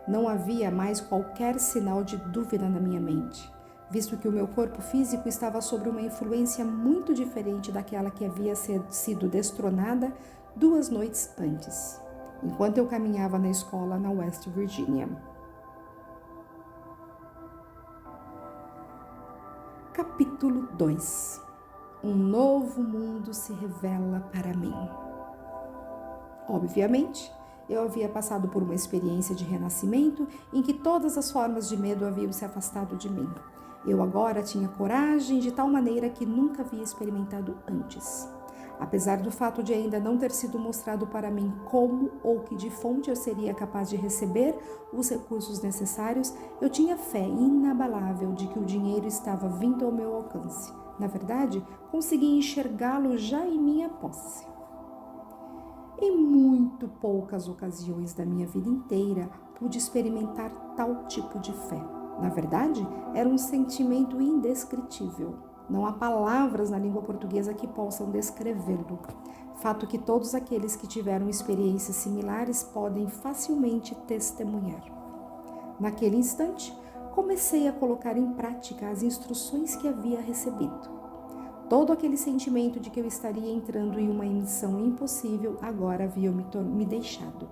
Não havia mais qualquer sinal de dúvida na minha mente, visto que o meu corpo físico estava sob uma influência muito diferente daquela que havia sido destronada 2 noites antes, enquanto eu caminhava na escola na West Virginia. Capítulo 2. Um novo mundo se revela para mim. Obviamente, eu havia passado por uma experiência de renascimento em que todas as formas de medo haviam se afastado de mim. Eu agora tinha coragem de tal maneira que nunca havia experimentado antes. Apesar do fato de ainda não ter sido mostrado para mim como ou que de fonte eu seria capaz de receber os recursos necessários, eu tinha fé inabalável de que o dinheiro estava vindo ao meu alcance. Na verdade, consegui enxergá-lo já em minha posse. Em muito poucas ocasiões da minha vida inteira, pude experimentar tal tipo de fé. Na verdade, era um sentimento indescritível. Não há palavras na língua portuguesa que possam descrevê-lo. Fato que todos aqueles que tiveram experiências similares podem facilmente testemunhar. Naquele instante, comecei a colocar em prática as instruções que havia recebido. Todo aquele sentimento de que eu estaria entrando em uma missão impossível agora havia me deixado.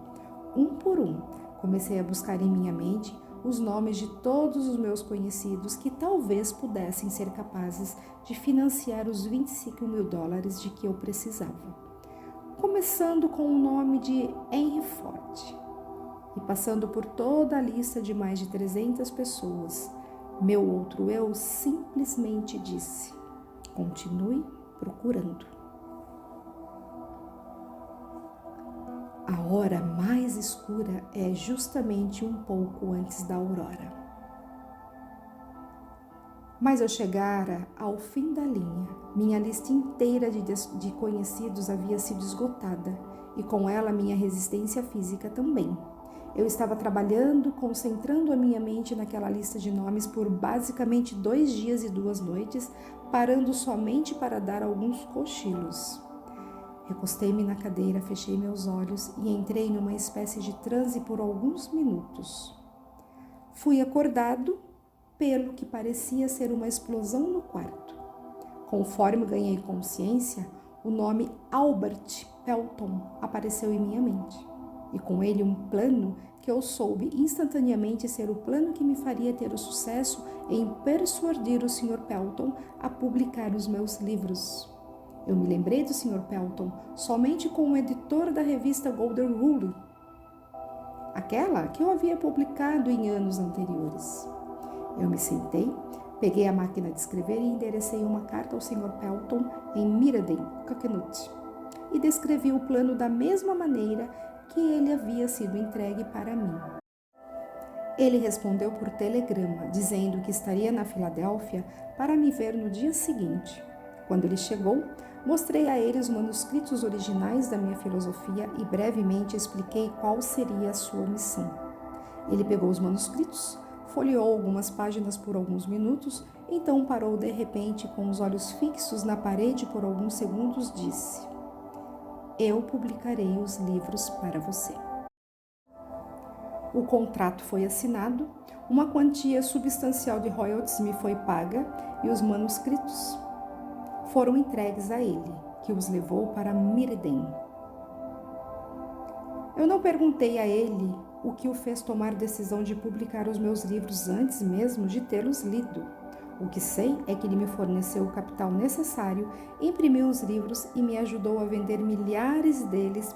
Um por um, comecei a buscar em minha mente os nomes de todos os meus conhecidos que talvez pudessem ser capazes de financiar os $25.000 de que eu precisava. Começando com o nome de Henry Ford e passando por toda a lista de mais de 300 pessoas, meu outro eu simplesmente disse: continue procurando. A hora mais escura é justamente um pouco antes da aurora. Mas eu chegara ao fim da linha. Minha lista inteira de conhecidos havia sido esgotada e com ela minha resistência física também. Eu estava trabalhando, concentrando a minha mente naquela lista de nomes por basicamente 2 dias e 2 noites, parando somente para dar alguns cochilos. Recostei-me na cadeira, fechei meus olhos e entrei numa espécie de transe por alguns minutos. Fui acordado pelo que parecia ser uma explosão no quarto. Conforme ganhei consciência, o nome Albert Pelton apareceu em minha mente. E com ele um plano que eu soube instantaneamente ser o plano que me faria ter o sucesso em persuadir o Sr. Pelton a publicar os meus livros. Eu me lembrei do Sr. Pelton somente com o editor da revista Golden Rule, aquela que eu havia publicado em anos anteriores. Eu me sentei, peguei a máquina de escrever e enderecei uma carta ao Sr. Pelton em Miranden, Coconut, e descrevi o plano da mesma maneira que ele havia sido entregue para mim. Ele respondeu por telegrama, dizendo que estaria na Filadélfia para me ver no dia seguinte. Quando ele chegou, mostrei a ele os manuscritos originais da minha filosofia e brevemente expliquei qual seria a sua missão. Ele pegou os manuscritos, folheou algumas páginas por alguns minutos, então parou de repente com os olhos fixos na parede por alguns segundos, disse: eu publicarei os livros para você. O contrato foi assinado, uma quantia substancial de royalties me foi paga e os manuscritos foram entregues a ele, que os levou para Mirden. Eu não perguntei a ele o que o fez tomar decisão de publicar os meus livros antes mesmo de tê-los lido. O que sei é que ele me forneceu o capital necessário, imprimiu os livros e me ajudou a vender milhares deles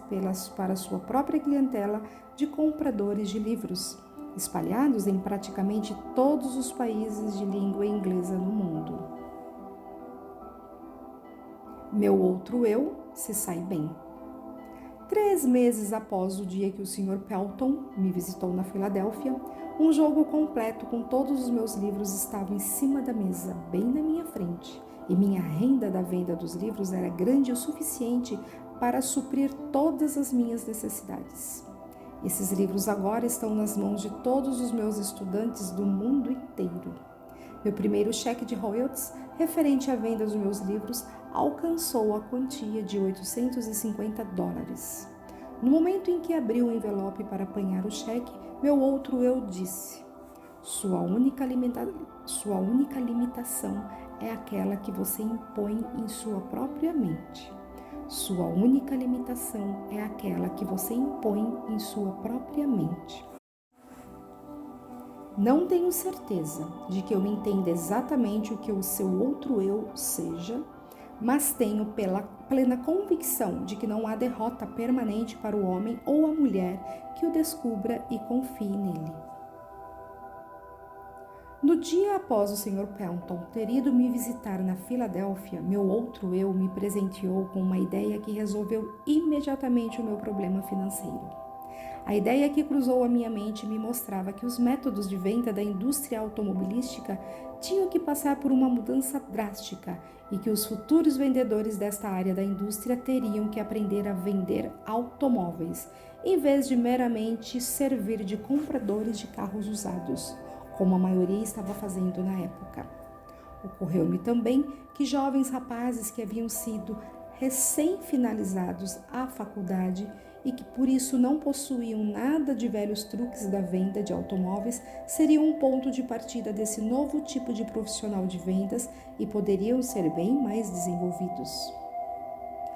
para sua própria clientela de compradores de livros, espalhados em praticamente todos os países de língua inglesa no mundo. Meu outro eu se sai bem. 3 meses após o dia que o Sr. Pelton me visitou na Filadélfia, um jogo completo com todos os meus livros estava em cima da mesa, bem na minha frente, e minha renda da venda dos livros era grande o suficiente para suprir todas as minhas necessidades. Esses livros agora estão nas mãos de todos os meus estudantes do mundo inteiro. Meu primeiro cheque de royalties, referente à venda dos meus livros, alcançou a quantia de $850. No momento em que abri o envelope para apanhar o cheque, meu outro eu disse: Sua única limitação é aquela que você impõe em sua própria mente. Sua única limitação é aquela que você impõe em sua própria mente. Não tenho certeza de que eu entenda exatamente o que o seu outro eu seja, mas tenho plena convicção de que não há derrota permanente para o homem ou a mulher que o descubra e confie nele. No dia após o Sr. Pelton ter ido me visitar na Filadélfia, meu outro eu me presenteou com uma ideia que resolveu imediatamente o meu problema financeiro. A ideia que cruzou a minha mente me mostrava que os métodos de venda da indústria automobilística tinham que passar por uma mudança drástica e que os futuros vendedores desta área da indústria teriam que aprender a vender automóveis, em vez de meramente servir de compradores de carros usados, como a maioria estava fazendo na época. Ocorreu-me também que jovens rapazes que haviam sido recém-finalizados a faculdade e que por isso não possuíam nada de velhos truques da venda de automóveis seriam um ponto de partida desse novo tipo de profissional de vendas e poderiam ser bem mais desenvolvidos.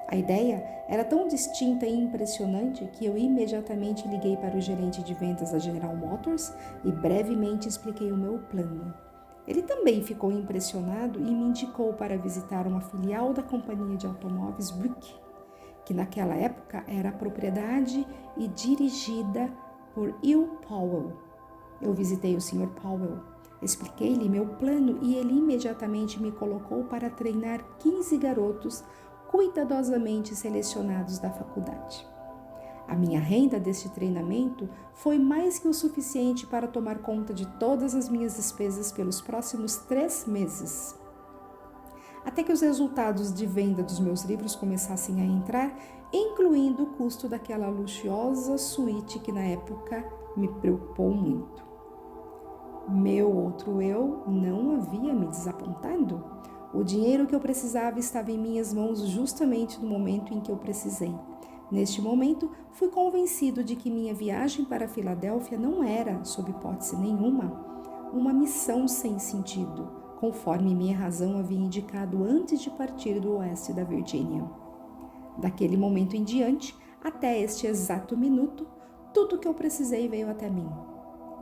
A ideia era tão distinta e impressionante que eu imediatamente liguei para o gerente de vendas da General Motors e brevemente expliquei o meu plano. Ele também ficou impressionado e me indicou para visitar uma filial da companhia de automóveis Buick, que naquela época era propriedade e dirigida por Will Powell. Eu visitei o Sr. Powell, expliquei-lhe meu plano e ele imediatamente me colocou para treinar 15 garotos cuidadosamente selecionados da faculdade. A minha renda deste treinamento foi mais que o suficiente para tomar conta de todas as minhas despesas pelos próximos 3 meses. Até que os resultados de venda dos meus livros começassem a entrar, incluindo o custo daquela luxuosa suíte que na época me preocupou muito. Meu outro eu não havia me desapontado. O dinheiro que eu precisava estava em minhas mãos justamente no momento em que eu precisei. Neste momento, fui convencido de que minha viagem para a Filadélfia não era, sob hipótese nenhuma, uma missão sem sentido, conforme minha razão havia indicado antes de partir do oeste da Virgínia. Daquele momento em diante, até este exato minuto, tudo o que eu precisei veio até mim.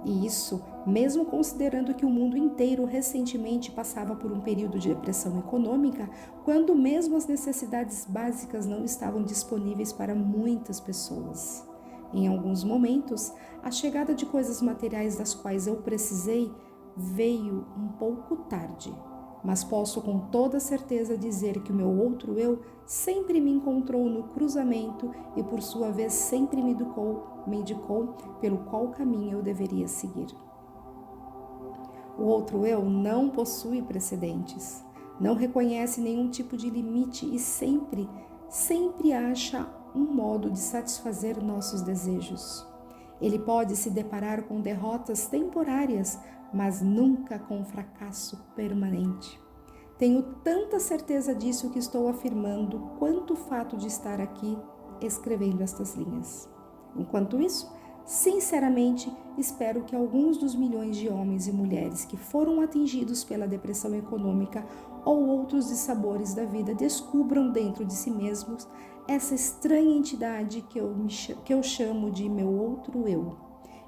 E isso, mesmo considerando que o mundo inteiro recentemente passava por um período de depressão econômica, quando mesmo as necessidades básicas não estavam disponíveis para muitas pessoas. Em alguns momentos, a chegada de coisas materiais das quais eu precisei veio um pouco tarde, mas posso com toda certeza dizer que o meu outro eu sempre me encontrou no cruzamento e por sua vez sempre me indicou pelo qual caminho eu deveria seguir. O outro eu não possui precedentes, não reconhece nenhum tipo de limite e sempre acha um modo de satisfazer nossos desejos. Ele pode se deparar com derrotas temporárias, mas nunca com um fracasso permanente. Tenho tanta certeza disso que estou afirmando quanto o fato de estar aqui escrevendo estas linhas. Enquanto isso, Sinceramente, espero que alguns dos milhões de homens e mulheres que foram atingidos pela depressão econômica ou outros dissabores da vida descubram dentro de si mesmos essa estranha entidade que eu chamo de meu outro eu,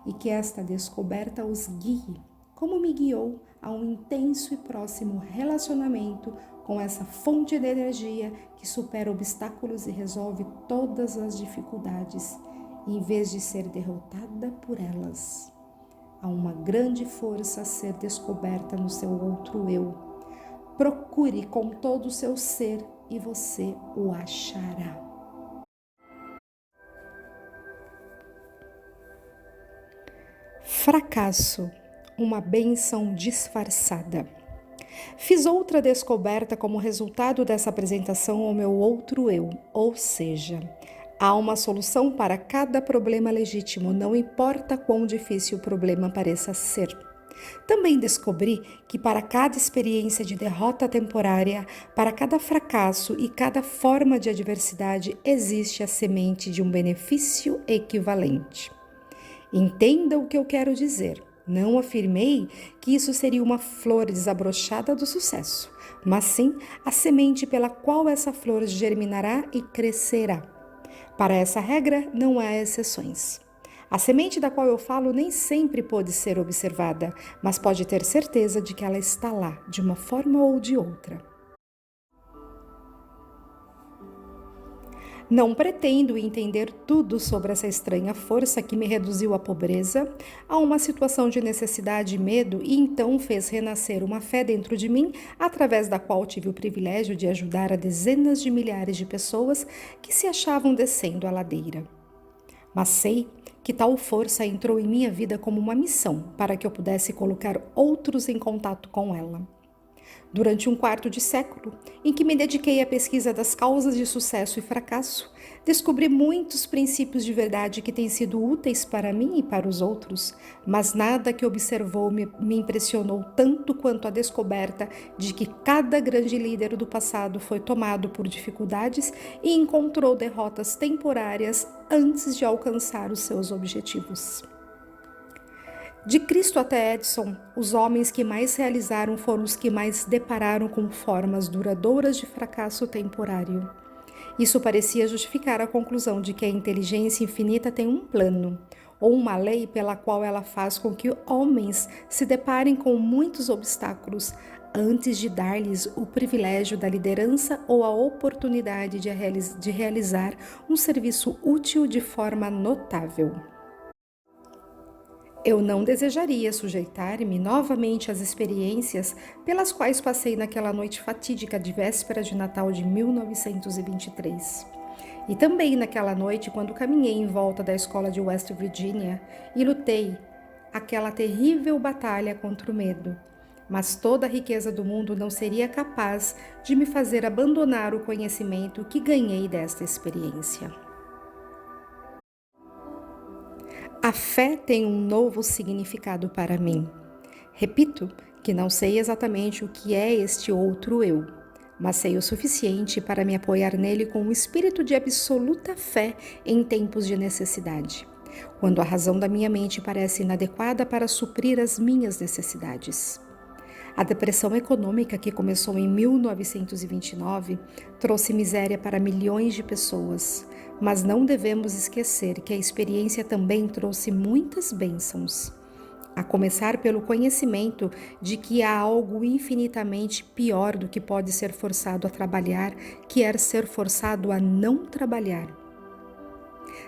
e que esta descoberta os guie, como me guiou a um intenso e próximo relacionamento com essa fonte de energia que supera obstáculos e resolve todas as dificuldades, em vez de ser derrotada por elas. Há uma grande força a ser descoberta no seu outro eu. Procure com todo o seu ser e você o achará. Fracasso, uma bênção disfarçada. Fiz outra descoberta como resultado dessa apresentação ao meu outro eu, ou seja, há uma solução para cada problema legítimo, não importa quão difícil o problema pareça ser. Também descobri que para cada experiência de derrota temporária, para cada fracasso e cada forma de adversidade, existe a semente de um benefício equivalente. Entenda o que eu quero dizer. Não afirmei que isso seria uma flor desabrochada do sucesso, mas sim a semente pela qual essa flor germinará e crescerá. Para essa regra, não há exceções. A semente da qual eu falo nem sempre pode ser observada, mas pode ter certeza de que ela está lá, de uma forma ou de outra. Não pretendo entender tudo sobre essa estranha força que me reduziu à pobreza, a uma situação de necessidade e medo e então fez renascer uma fé dentro de mim, através da qual tive o privilégio de ajudar a dezenas de milhares de pessoas que se achavam descendo a ladeira. Mas sei que tal força entrou em minha vida como uma missão para que eu pudesse colocar outros em contato com ela. Durante um quarto de século, em que me dediquei à pesquisa das causas de sucesso e fracasso, descobri muitos princípios de verdade que têm sido úteis para mim e para os outros, mas nada que observou me impressionou tanto quanto a descoberta de que cada grande líder do passado foi tomado por dificuldades e encontrou derrotas temporárias antes de alcançar os seus objetivos. De Cristo até Edison, os homens que mais realizaram foram os que mais depararam com formas duradouras de fracasso temporário. Isso parecia justificar a conclusão de que a inteligência infinita tem um plano, ou uma lei pela qual ela faz com que homens se deparem com muitos obstáculos antes de dar-lhes o privilégio da liderança ou a oportunidade de realizar um serviço útil de forma notável. Eu não desejaria sujeitar-me novamente às experiências pelas quais passei naquela noite fatídica de véspera de Natal de 1923. E também naquela noite quando caminhei em volta da escola de West Virginia e lutei aquela terrível batalha contra o medo. Mas toda a riqueza do mundo não seria capaz de me fazer abandonar o conhecimento que ganhei desta experiência. A fé tem um novo significado para mim. Repito que não sei exatamente o que é este outro eu, mas sei o suficiente para me apoiar nele com um espírito de absoluta fé em tempos de necessidade, quando a razão da minha mente parece inadequada para suprir as minhas necessidades. A depressão econômica que começou em 1929 trouxe miséria para milhões de pessoas, mas não devemos esquecer que a experiência também trouxe muitas bênçãos. A começar pelo conhecimento de que há algo infinitamente pior do que pode ser forçado a trabalhar, que é ser forçado a não trabalhar.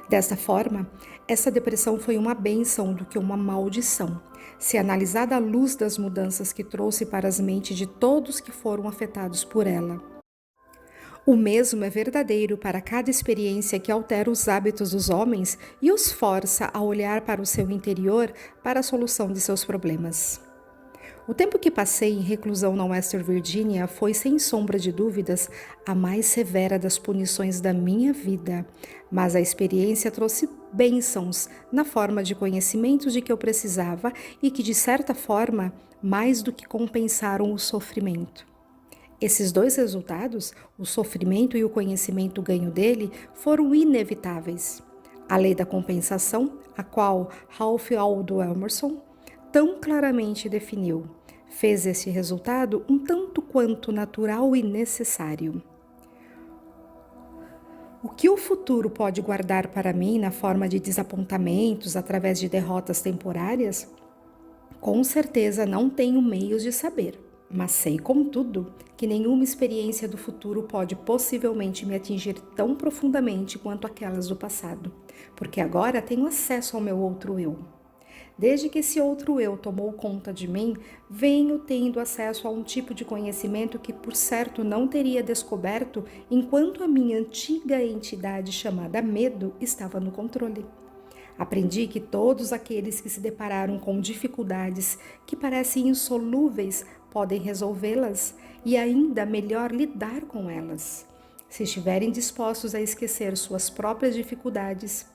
Desta forma, essa depressão foi uma bênção do que uma maldição, se analisada à luz das mudanças que trouxe para as mentes de todos que foram afetados por ela. O mesmo é verdadeiro para cada experiência que altera os hábitos dos homens e os força a olhar para o seu interior para a solução de seus problemas. O tempo que passei em reclusão na West Virginia foi, sem sombra de dúvidas, a mais severa das punições da minha vida, mas a experiência trouxe bênçãos na forma de conhecimentos de que eu precisava e que, de certa forma, mais do que compensaram o sofrimento. Esses dois resultados, o sofrimento e o conhecimento ganho dele, foram inevitáveis. A lei da compensação a qual Ralph Waldo Emerson tão claramente definiu, fez esse resultado um tanto quanto natural e necessário. O que o futuro pode guardar para mim na forma de desapontamentos através de derrotas temporárias? Com certeza não tenho meios de saber, mas sei, contudo, que nenhuma experiência do futuro pode possivelmente me atingir tão profundamente quanto aquelas do passado, porque agora tenho acesso ao meu outro eu. Desde que esse outro eu tomou conta de mim, venho tendo acesso a um tipo de conhecimento que, por certo, não teria descoberto enquanto a minha antiga entidade chamada medo estava no controle. Aprendi que todos aqueles que se depararam com dificuldades que parecem insolúveis podem resolvê-las e ainda melhor lidar com elas. Se estiverem dispostos a esquecer suas próprias dificuldades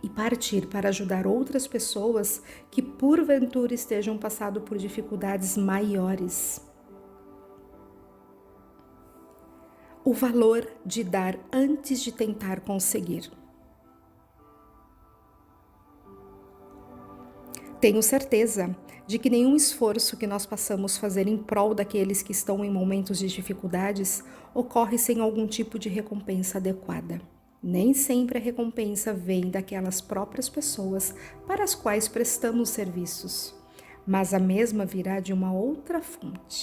e partir para ajudar outras pessoas que porventura estejam passando por dificuldades maiores. O valor de dar antes de tentar conseguir. Tenho certeza de que nenhum esforço que nós possamos fazer em prol daqueles que estão em momentos de dificuldades ocorre sem algum tipo de recompensa adequada. Nem sempre a recompensa vem daquelas próprias pessoas para as quais prestamos serviços, mas a mesma virá de uma outra fonte.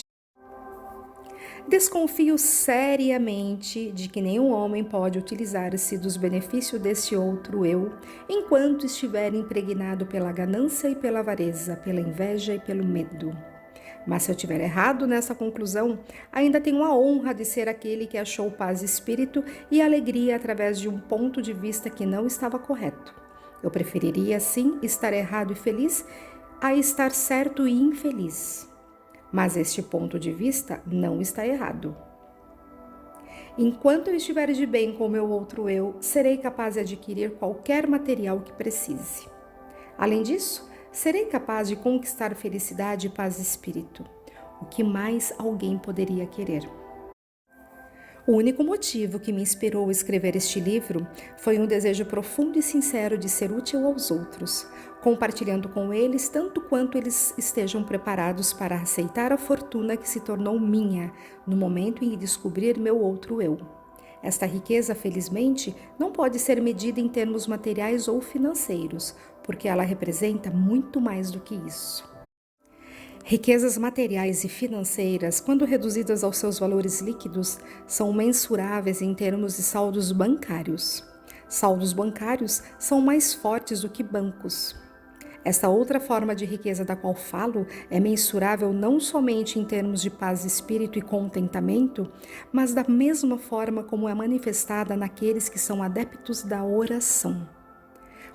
Desconfio seriamente de que nenhum homem pode utilizar-se dos benefícios desse outro eu enquanto estiver impregnado pela ganância e pela avareza, pela inveja e pelo medo. Mas se eu tiver errado nessa conclusão, ainda tenho a honra de ser aquele que achou paz de espírito e alegria através de um ponto de vista que não estava correto. Eu preferiria, sim, estar errado e feliz a estar certo e infeliz. Mas este ponto de vista não está errado. Enquanto eu estiver de bem com o meu outro eu, serei capaz de adquirir qualquer material que precise. Além disso, serei capaz de conquistar felicidade e paz de espírito. O que mais alguém poderia querer? O único motivo que me inspirou a escrever este livro foi um desejo profundo e sincero de ser útil aos outros, compartilhando com eles tanto quanto eles estejam preparados para aceitar a fortuna que se tornou minha no momento em descobrir meu outro eu. Esta riqueza, felizmente, não pode ser medida em termos materiais ou financeiros, porque ela representa muito mais do que isso. Riquezas materiais e financeiras, quando reduzidas aos seus valores líquidos, são mensuráveis em termos de saldos bancários. Saldos bancários são mais fortes do que bancos. Esta outra forma de riqueza da qual falo é mensurável não somente em termos de paz de espírito e contentamento, mas da mesma forma como é manifestada naqueles que são adeptos da oração.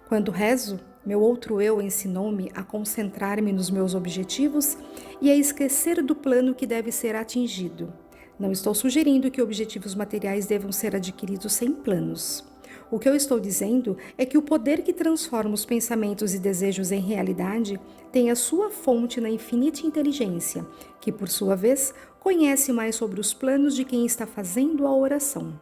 Quando rezo, meu outro eu ensinou-me a concentrar-me nos meus objetivos e a esquecer do plano que deve ser atingido. Não estou sugerindo que objetivos materiais devam ser adquiridos sem planos. O que eu estou dizendo é que o poder que transforma os pensamentos e desejos em realidade tem a sua fonte na infinita inteligência, que, por sua vez, conhece mais sobre os planos de quem está fazendo a oração.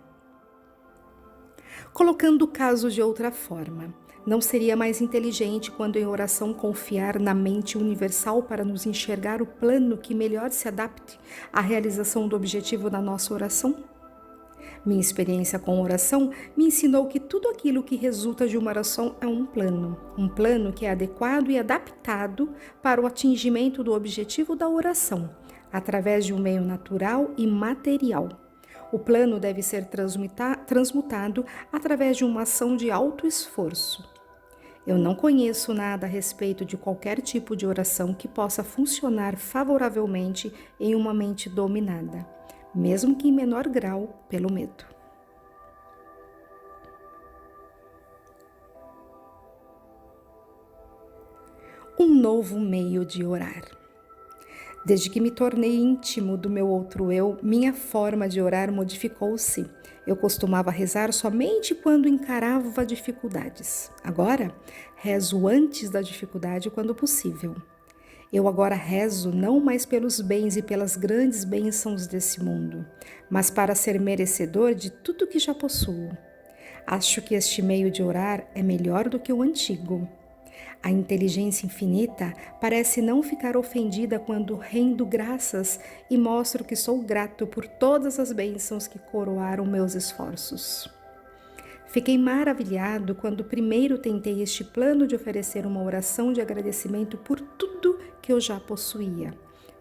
Colocando o caso de outra forma, não seria mais inteligente quando em oração confiar na mente universal para nos enxergar o plano que melhor se adapte à realização do objetivo da nossa oração? Minha experiência com oração me ensinou que tudo aquilo que resulta de uma oração é um plano que é adequado e adaptado para o atingimento do objetivo da oração, através de um meio natural e material. O plano deve ser transmutado através de uma ação de autoesforço. Eu não conheço nada a respeito de qualquer tipo de oração que possa funcionar favoravelmente em uma mente dominada, mesmo que em menor grau pelo medo. Um novo meio de orar. Desde que me tornei íntimo do meu outro eu, minha forma de orar modificou-se. Eu costumava rezar somente quando encarava dificuldades. Agora, rezo antes da dificuldade quando possível. Eu agora rezo não mais pelos bens e pelas grandes bênçãos desse mundo, mas para ser merecedor de tudo que já possuo. Acho que este meio de orar é melhor do que o antigo. A inteligência infinita parece não ficar ofendida quando rendo graças e mostro que sou grato por todas as bênçãos que coroaram meus esforços. Fiquei maravilhado quando primeiro tentei este plano de oferecer uma oração de agradecimento por tudo que eu já possuía,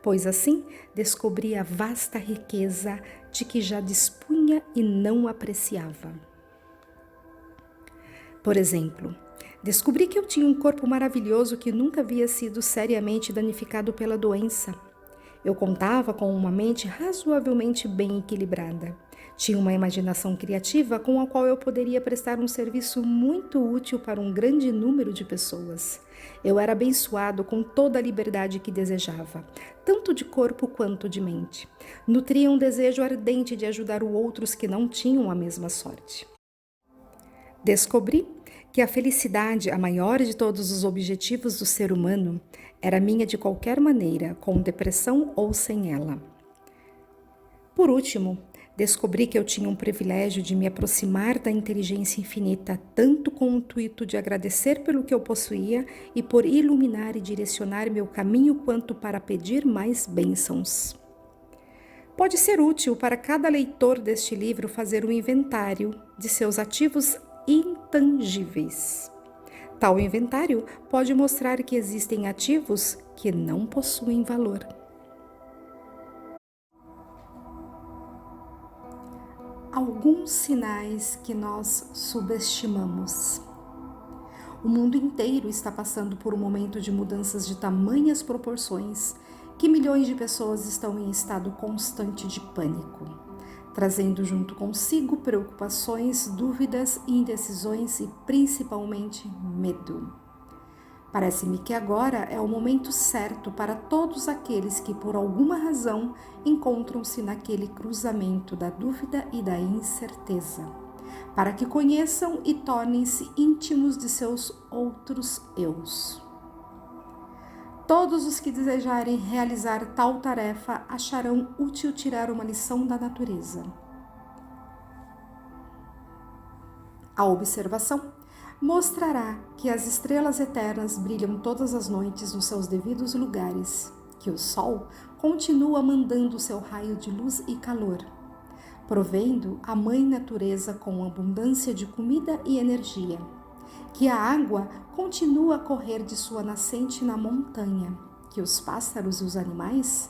pois assim descobri a vasta riqueza de que já dispunha e não apreciava. Por exemplo, descobri que eu tinha um corpo maravilhoso que nunca havia sido seriamente danificado pela doença. Eu contava com uma mente razoavelmente bem equilibrada. Tinha uma imaginação criativa com a qual eu poderia prestar um serviço muito útil para um grande número de pessoas. Eu era abençoado com toda a liberdade que desejava, tanto de corpo quanto de mente. Nutria um desejo ardente de ajudar outros que não tinham a mesma sorte. Descobri que a felicidade, a maior de todos os objetivos do ser humano, era minha de qualquer maneira, com depressão ou sem ela. Por último, descobri que eu tinha um privilégio de me aproximar da inteligência infinita, tanto com o intuito de agradecer pelo que eu possuía e por iluminar e direcionar meu caminho, quanto para pedir mais bênçãos. Pode ser útil para cada leitor deste livro fazer um inventário de seus ativos intangíveis. Tal inventário pode mostrar que existem ativos que não possuem valor. Alguns sinais que nós subestimamos. O mundo inteiro está passando por um momento de mudanças de tamanhas proporções que milhões de pessoas estão em estado constante de pânico, trazendo junto consigo preocupações, dúvidas, indecisões e principalmente medo. Parece-me que agora é o momento certo para todos aqueles que, por alguma razão, encontram-se naquele cruzamento da dúvida e da incerteza, para que conheçam e tornem-se íntimos de seus outros eus. Todos os que desejarem realizar tal tarefa acharão útil tirar uma lição da natureza. A observação mostrará que as estrelas eternas brilham todas as noites nos seus devidos lugares, que o Sol continua mandando seu raio de luz e calor, provendo a Mãe Natureza com abundância de comida e energia, que a água continua a correr de sua nascente na montanha, que os pássaros e os animais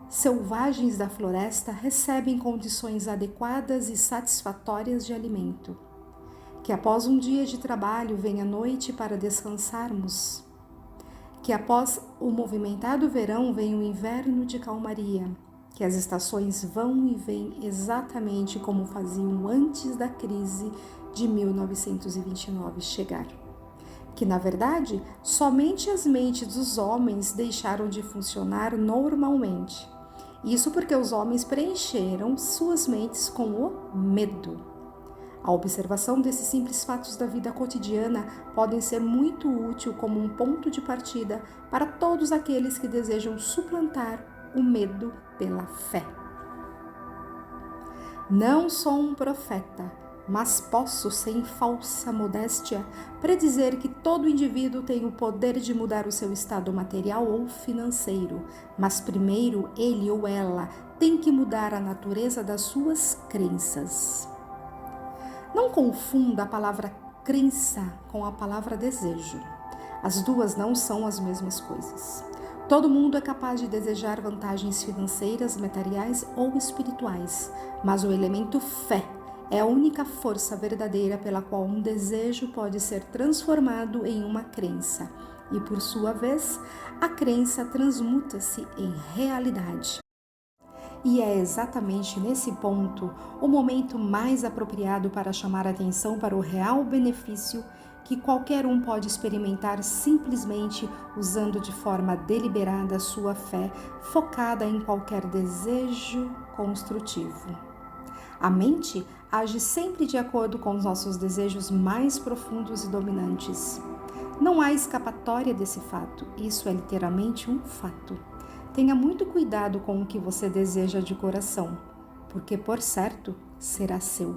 selvagens da floresta recebem condições adequadas e satisfatórias de alimento, que após um dia de trabalho vem a noite para descansarmos, que após o movimentado verão vem o inverno de calmaria, que as estações vão e vêm exatamente como faziam antes da crise de 1929 chegar, que na verdade somente as mentes dos homens deixaram de funcionar normalmente. Isso porque os homens preencheram suas mentes com o medo. A observação desses simples fatos da vida cotidiana podem ser muito útil como um ponto de partida para todos aqueles que desejam suplantar o medo pela fé. Não sou um profeta, mas posso, sem falsa modéstia, predizer que todo indivíduo tem o poder de mudar o seu estado material ou financeiro, mas primeiro ele ou ela tem que mudar a natureza das suas crenças. Não confunda a palavra crença com a palavra desejo. As duas não são as mesmas coisas. Todo mundo é capaz de desejar vantagens financeiras, materiais ou espirituais, mas o elemento fé é a única força verdadeira pela qual um desejo pode ser transformado em uma crença e, por sua vez, a crença transmuta-se em realidade. E é exatamente nesse ponto o momento mais apropriado para chamar a atenção para o real benefício que qualquer um pode experimentar simplesmente usando de forma deliberada sua fé focada em qualquer desejo construtivo. A mente age sempre de acordo com os nossos desejos mais profundos e dominantes. Não há escapatória desse fato, isso é literalmente um fato. Tenha muito cuidado com o que você deseja de coração, porque por certo será seu.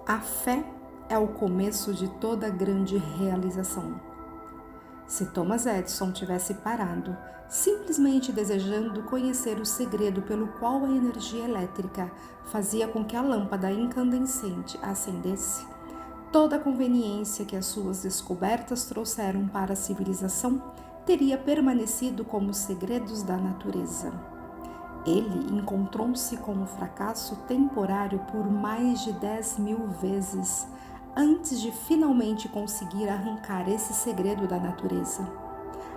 A fé é o começo de toda grande realização. Se Thomas Edison tivesse parado, simplesmente desejando conhecer o segredo pelo qual a energia elétrica fazia com que a lâmpada incandescente acendesse, toda a conveniência que as suas descobertas trouxeram para a civilização teria permanecido como segredos da natureza. Ele encontrou-se com um fracasso temporário por mais de 10.000 vezes antes de finalmente conseguir arrancar esse segredo da natureza.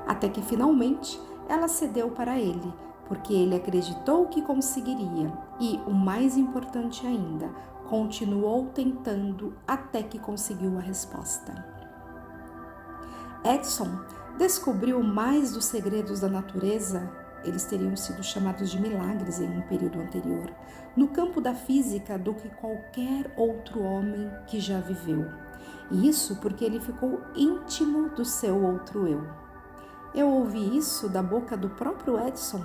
Até que finalmente ela cedeu para ele, porque ele acreditou que conseguiria e, o mais importante ainda, continuou tentando até que conseguiu a resposta. Edison descobriu mais dos segredos da natureza. Eles teriam sido chamados de milagres em um período anterior, no campo da física, do que qualquer outro homem que já viveu. E isso porque ele ficou íntimo do seu outro eu. Eu ouvi isso da boca do próprio Edison,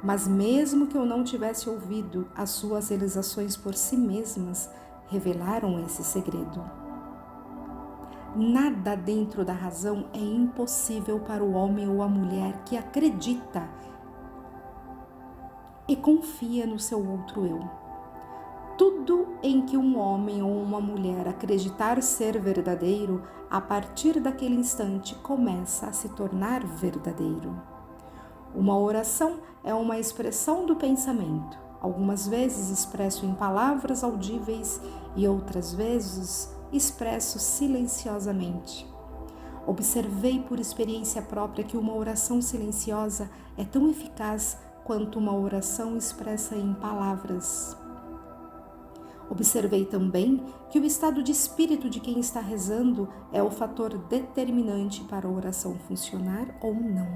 mas mesmo que eu não tivesse ouvido, as suas realizações por si mesmas revelaram esse segredo. Nada dentro da razão é impossível para o homem ou a mulher que acredita e confia no seu outro eu. Tudo em que um homem ou uma mulher acreditar ser verdadeiro, a partir daquele instante começa a se tornar verdadeiro. Uma oração é uma expressão do pensamento, algumas vezes expresso em palavras audíveis e outras vezes expresso silenciosamente. Observei por experiência própria que uma oração silenciosa é tão eficaz quanto uma oração expressa em palavras. Observei também que o estado de espírito de quem está rezando é o fator determinante para a oração funcionar ou não.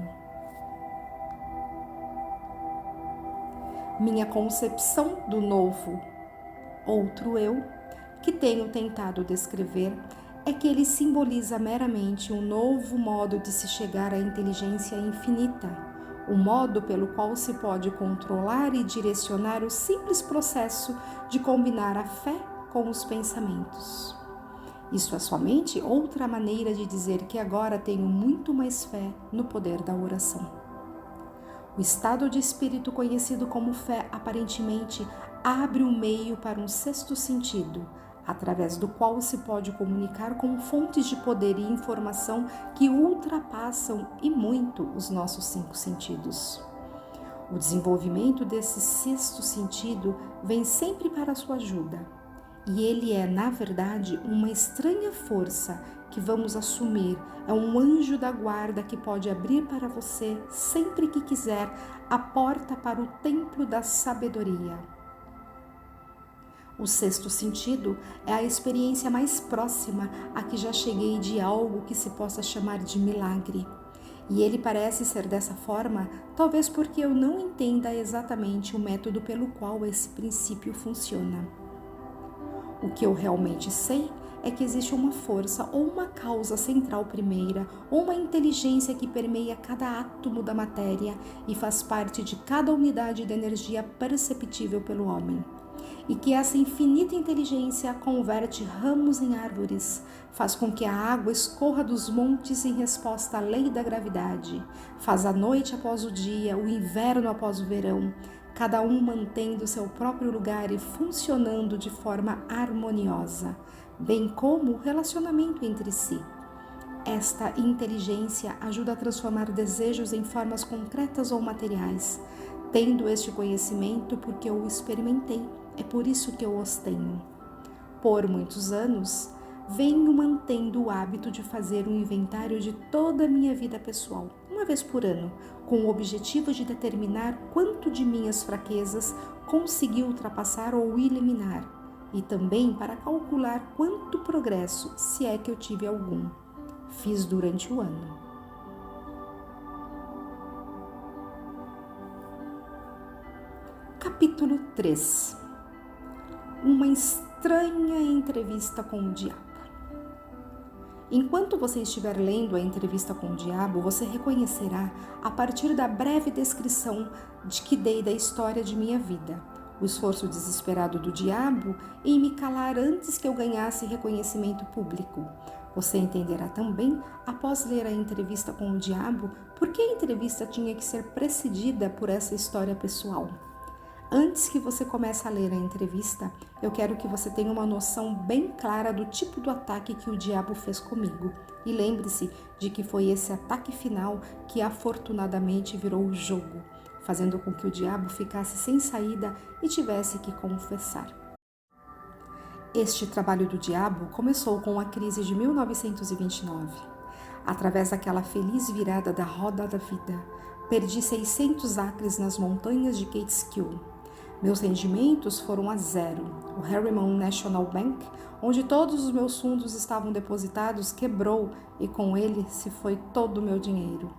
Minha concepção do novo outro eu, que tenho tentado descrever, é que ele simboliza meramente um novo modo de se chegar à inteligência infinita, o modo pelo qual se pode controlar e direcionar o simples processo de combinar a fé com os pensamentos. Isso é somente outra maneira de dizer que agora tenho muito mais fé no poder da oração. O estado de espírito conhecido como fé aparentemente abre o meio para um sexto sentido, através do qual se pode comunicar com fontes de poder e informação que ultrapassam e muito os nossos 5 sentidos. O desenvolvimento desse sexto sentido vem sempre para a sua ajuda, e ele é, na verdade, uma estranha força que vamos assumir, é um anjo da guarda que pode abrir para você, sempre que quiser, a porta para o templo da sabedoria. O sexto sentido é a experiência mais próxima a que já cheguei de algo que se possa chamar de milagre. E ele parece ser dessa forma, talvez porque eu não entenda exatamente o método pelo qual esse princípio funciona. O que eu realmente sei é que existe uma força ou uma causa central primeira, ou uma inteligência que permeia cada átomo da matéria e faz parte de cada unidade de energia perceptível pelo homem. E que essa infinita inteligência converte ramos em árvores, faz com que a água escorra dos montes em resposta à lei da gravidade, faz a noite após o dia, o inverno após o verão, cada um mantendo seu próprio lugar e funcionando de forma harmoniosa, bem como o relacionamento entre si. Esta inteligência ajuda a transformar desejos em formas concretas ou materiais. Tendo este conhecimento porque eu o experimentei, é por isso que eu os tenho. Por muitos anos, venho mantendo o hábito de fazer um inventário de toda a minha vida pessoal, uma vez por ano, com o objetivo de determinar quanto de minhas fraquezas consegui ultrapassar ou eliminar, e também para calcular quanto progresso, se é que eu tive algum, fiz durante o ano. Capítulo 3. Uma estranha entrevista com o diabo. Enquanto você estiver lendo a entrevista com o diabo, você reconhecerá, a partir da breve descrição de que dei da história de minha vida, o esforço desesperado do diabo em me calar antes que eu ganhasse reconhecimento público. Você entenderá também, após ler a entrevista com o diabo, por que a entrevista tinha que ser precedida por essa história pessoal. Antes que você comece a ler a entrevista, eu quero que você tenha uma noção bem clara do tipo do ataque que o diabo fez comigo. E lembre-se de que foi esse ataque final que afortunadamente virou o jogo, fazendo com que o diabo ficasse sem saída e tivesse que confessar. Este trabalho do diabo começou com a crise de 1929. Através daquela feliz virada da roda da vida, perdi 600 acres nas montanhas de Catskill. Meus rendimentos foram a zero. O Harriman National Bank, onde todos os meus fundos estavam depositados, quebrou e com ele se foi todo o meu dinheiro.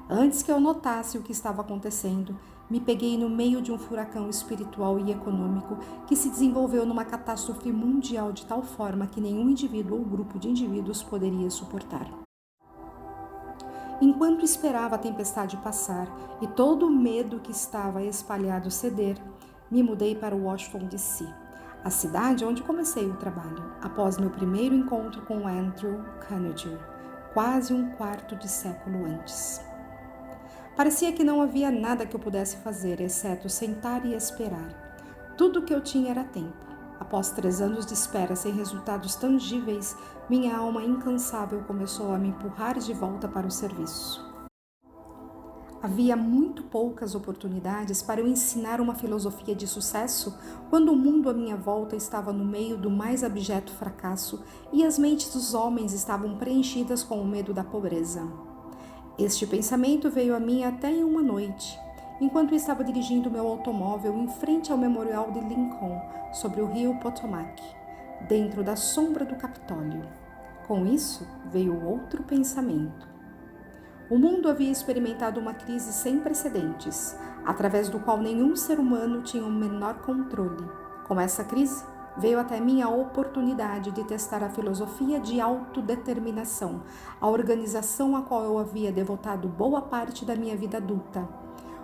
Antes que eu notasse o que estava acontecendo, me peguei no meio de um furacão espiritual e econômico que se desenvolveu numa catástrofe mundial de tal forma que nenhum indivíduo ou grupo de indivíduos poderia suportar. Enquanto esperava a tempestade passar e todo o medo que estava espalhado ceder, me mudei para Washington, D.C., a cidade onde comecei o trabalho, após meu primeiro encontro com Andrew Carnegie, quase um quarto de século antes. Parecia que não havia nada que eu pudesse fazer, exceto sentar e esperar. Tudo o que eu tinha era tempo. Após 3 anos de espera sem resultados tangíveis, minha alma incansável começou a me empurrar de volta para o serviço. Havia muito poucas oportunidades para eu ensinar uma filosofia de sucesso quando o mundo à minha volta estava no meio do mais abjeto fracasso e as mentes dos homens estavam preenchidas com o medo da pobreza. Este pensamento veio a mim até em uma noite, enquanto estava dirigindo meu automóvel em frente ao Memorial de Lincoln, sobre o rio Potomac, dentro da sombra do Capitólio. Com isso, veio outro pensamento. O mundo havia experimentado uma crise sem precedentes, através do qual nenhum ser humano tinha o menor controle. Com essa crise, veio até mim a oportunidade de testar a filosofia de autodeterminação, a organização a qual eu havia devotado boa parte da minha vida adulta.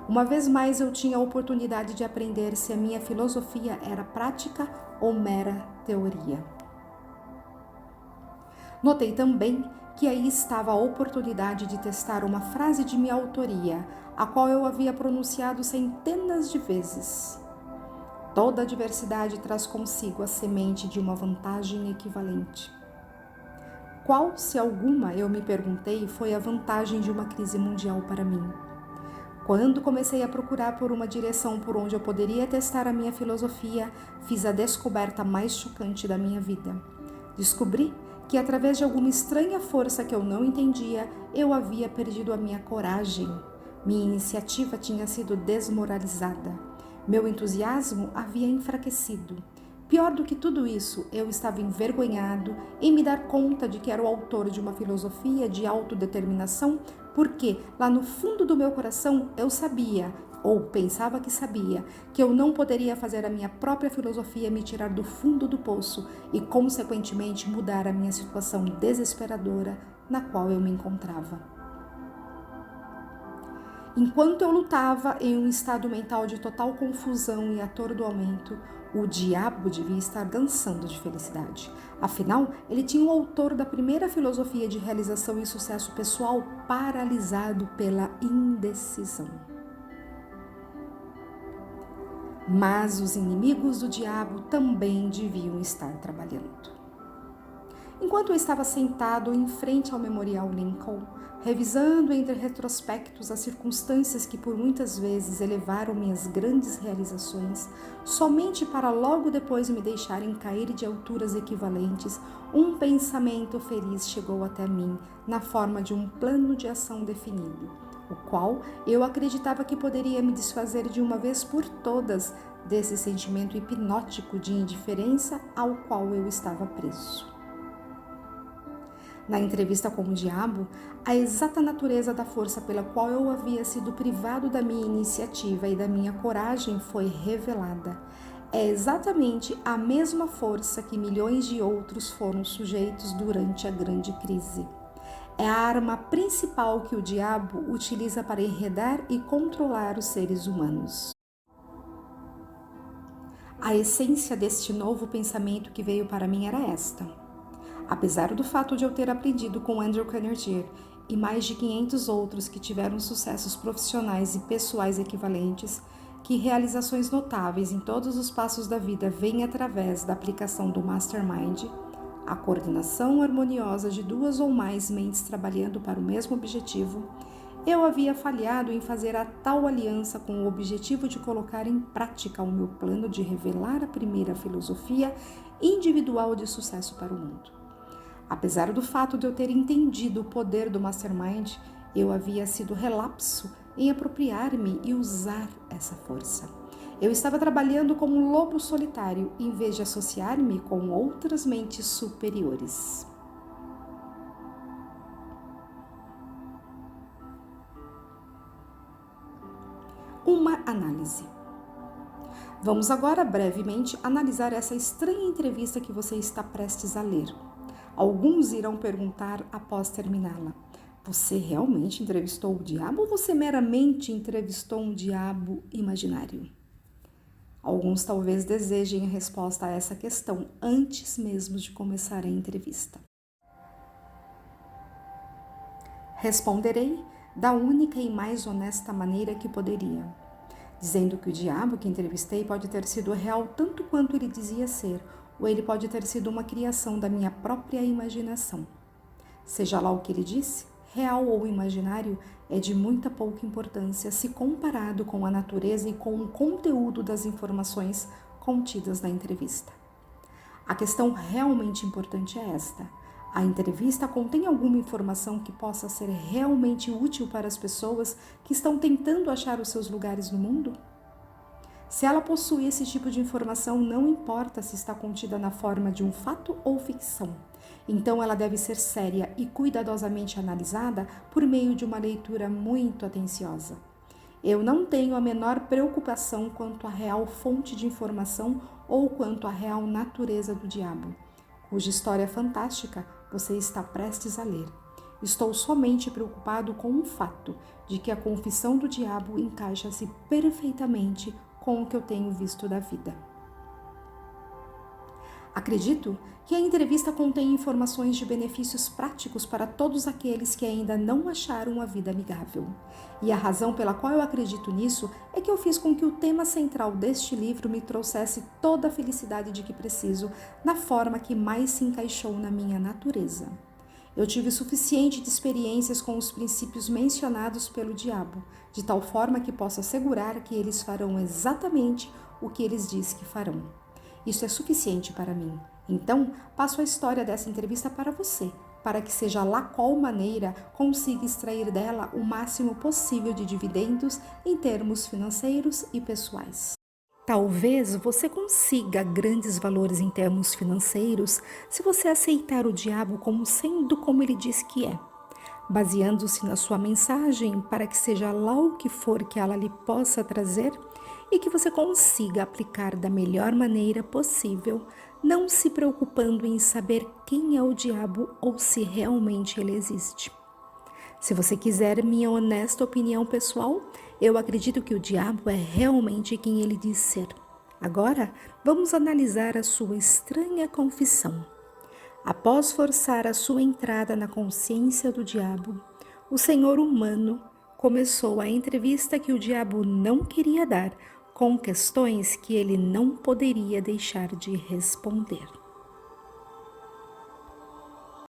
Uma vez mais eu tinha a oportunidade de aprender se a minha filosofia era prática ou mera teoria. Notei também que aí estava a oportunidade de testar uma frase de minha autoria, a qual eu havia pronunciado centenas de vezes. Toda adversidade traz consigo a semente de uma vantagem equivalente. Qual, se alguma, eu me perguntei, foi a vantagem de uma crise mundial para mim? Quando comecei a procurar por uma direção por onde eu poderia testar a minha filosofia, fiz a descoberta mais chocante da minha vida. Descobri que, através de alguma estranha força que eu não entendia, eu havia perdido a minha coragem. Minha iniciativa tinha sido desmoralizada. Meu entusiasmo havia enfraquecido. Pior do que tudo isso, eu estava envergonhado em me dar conta de que era o autor de uma filosofia de autodeterminação, porque, lá no fundo do meu coração, eu sabia, ou pensava que sabia, que eu não poderia fazer a minha própria filosofia me tirar do fundo do poço e, consequentemente, mudar a minha situação desesperadora na qual eu me encontrava. Enquanto eu lutava em um estado mental de total confusão e atordoamento, o diabo devia estar dançando de felicidade. Afinal, ele tinha o autor da primeira filosofia de realização e sucesso pessoal paralisado pela indecisão. Mas os inimigos do diabo também deviam estar trabalhando. Enquanto eu estava sentado em frente ao Memorial Lincoln, revisando entre retrospectos as circunstâncias que por muitas vezes elevaram minhas grandes realizações, somente para logo depois me deixarem cair de alturas equivalentes, um pensamento feliz chegou até mim na forma de um plano de ação definido, o qual eu acreditava que poderia me desfazer de uma vez por todas desse sentimento hipnótico de indiferença ao qual eu estava preso. Na entrevista com o diabo, a exata natureza da força pela qual eu havia sido privado da minha iniciativa e da minha coragem foi revelada. É exatamente a mesma força que milhões de outros foram sujeitos durante a grande crise. É a arma principal que o diabo utiliza para enredar e controlar os seres humanos. A essência deste novo pensamento que veio para mim era esta. Apesar do fato de eu ter aprendido com Andrew Carnegie e mais de 500 outros que tiveram sucessos profissionais e pessoais equivalentes, que realizações notáveis em todos os passos da vida vêm através da aplicação do Mastermind, a coordenação harmoniosa de duas ou mais mentes trabalhando para o mesmo objetivo, eu havia falhado em fazer a tal aliança com o objetivo de colocar em prática o meu plano de revelar a primeira filosofia individual de sucesso para o mundo. Apesar do fato de eu ter entendido o poder do Mastermind, eu havia sido relapso em apropriar-me e usar essa força. Eu estava trabalhando como um lobo solitário em vez de associar-me com outras mentes superiores. Uma análise. Vamos agora brevemente analisar essa estranha entrevista que você está prestes a ler. Alguns irão perguntar após terminá-la: você realmente entrevistou o diabo ou você meramente entrevistou um diabo imaginário? Alguns talvez desejem a resposta a essa questão antes mesmo de começar a entrevista. Responderei da única e mais honesta maneira que poderia, dizendo que o diabo que entrevistei pode ter sido real tanto quanto ele dizia ser, ou ele pode ter sido uma criação da minha própria imaginação. Seja lá o que ele disse, real ou imaginário, é de muita pouca importância se comparado com a natureza e com o conteúdo das informações contidas na entrevista. A questão realmente importante é esta: a entrevista contém alguma informação que possa ser realmente útil para as pessoas que estão tentando achar os seus lugares no mundo? Se ela possui esse tipo de informação, não importa se está contida na forma de um fato ou ficção. Então ela deve ser séria e cuidadosamente analisada por meio de uma leitura muito atenciosa. Eu não tenho a menor preocupação quanto à real fonte de informação ou quanto à real natureza do diabo, cuja história fantástica você está prestes a ler. Estou somente preocupado com um fato, de que a confissão do diabo encaixa-se perfeitamente com o que eu tenho visto da vida. Acredito que a entrevista contém informações de benefícios práticos para todos aqueles que ainda não acharam a vida amigável. E a razão pela qual eu acredito nisso é que eu fiz com que o tema central deste livro me trouxesse toda a felicidade de que preciso, na forma que mais se encaixou na minha natureza. Eu tive suficiente de experiências com os princípios mencionados pelo diabo, de tal forma que posso assegurar que eles farão exatamente o que eles dizem que farão. Isso é suficiente para mim. Então, passo a história dessa entrevista para você, para que seja lá qual maneira consiga extrair dela o máximo possível de dividendos em termos financeiros e pessoais. Talvez você consiga grandes valores em termos financeiros se você aceitar o diabo como sendo como ele diz que é, baseando-se na sua mensagem para que seja lá o que for que ela lhe possa trazer e que você consiga aplicar da melhor maneira possível, não se preocupando em saber quem é o diabo ou se realmente ele existe. Se você quiser minha honesta opinião pessoal, eu acredito que o diabo é realmente quem ele diz ser. Agora, vamos analisar a sua estranha confissão. Após forçar a sua entrada na consciência do diabo, o senhor humano começou a entrevista que o diabo não queria dar, com questões que ele não poderia deixar de responder.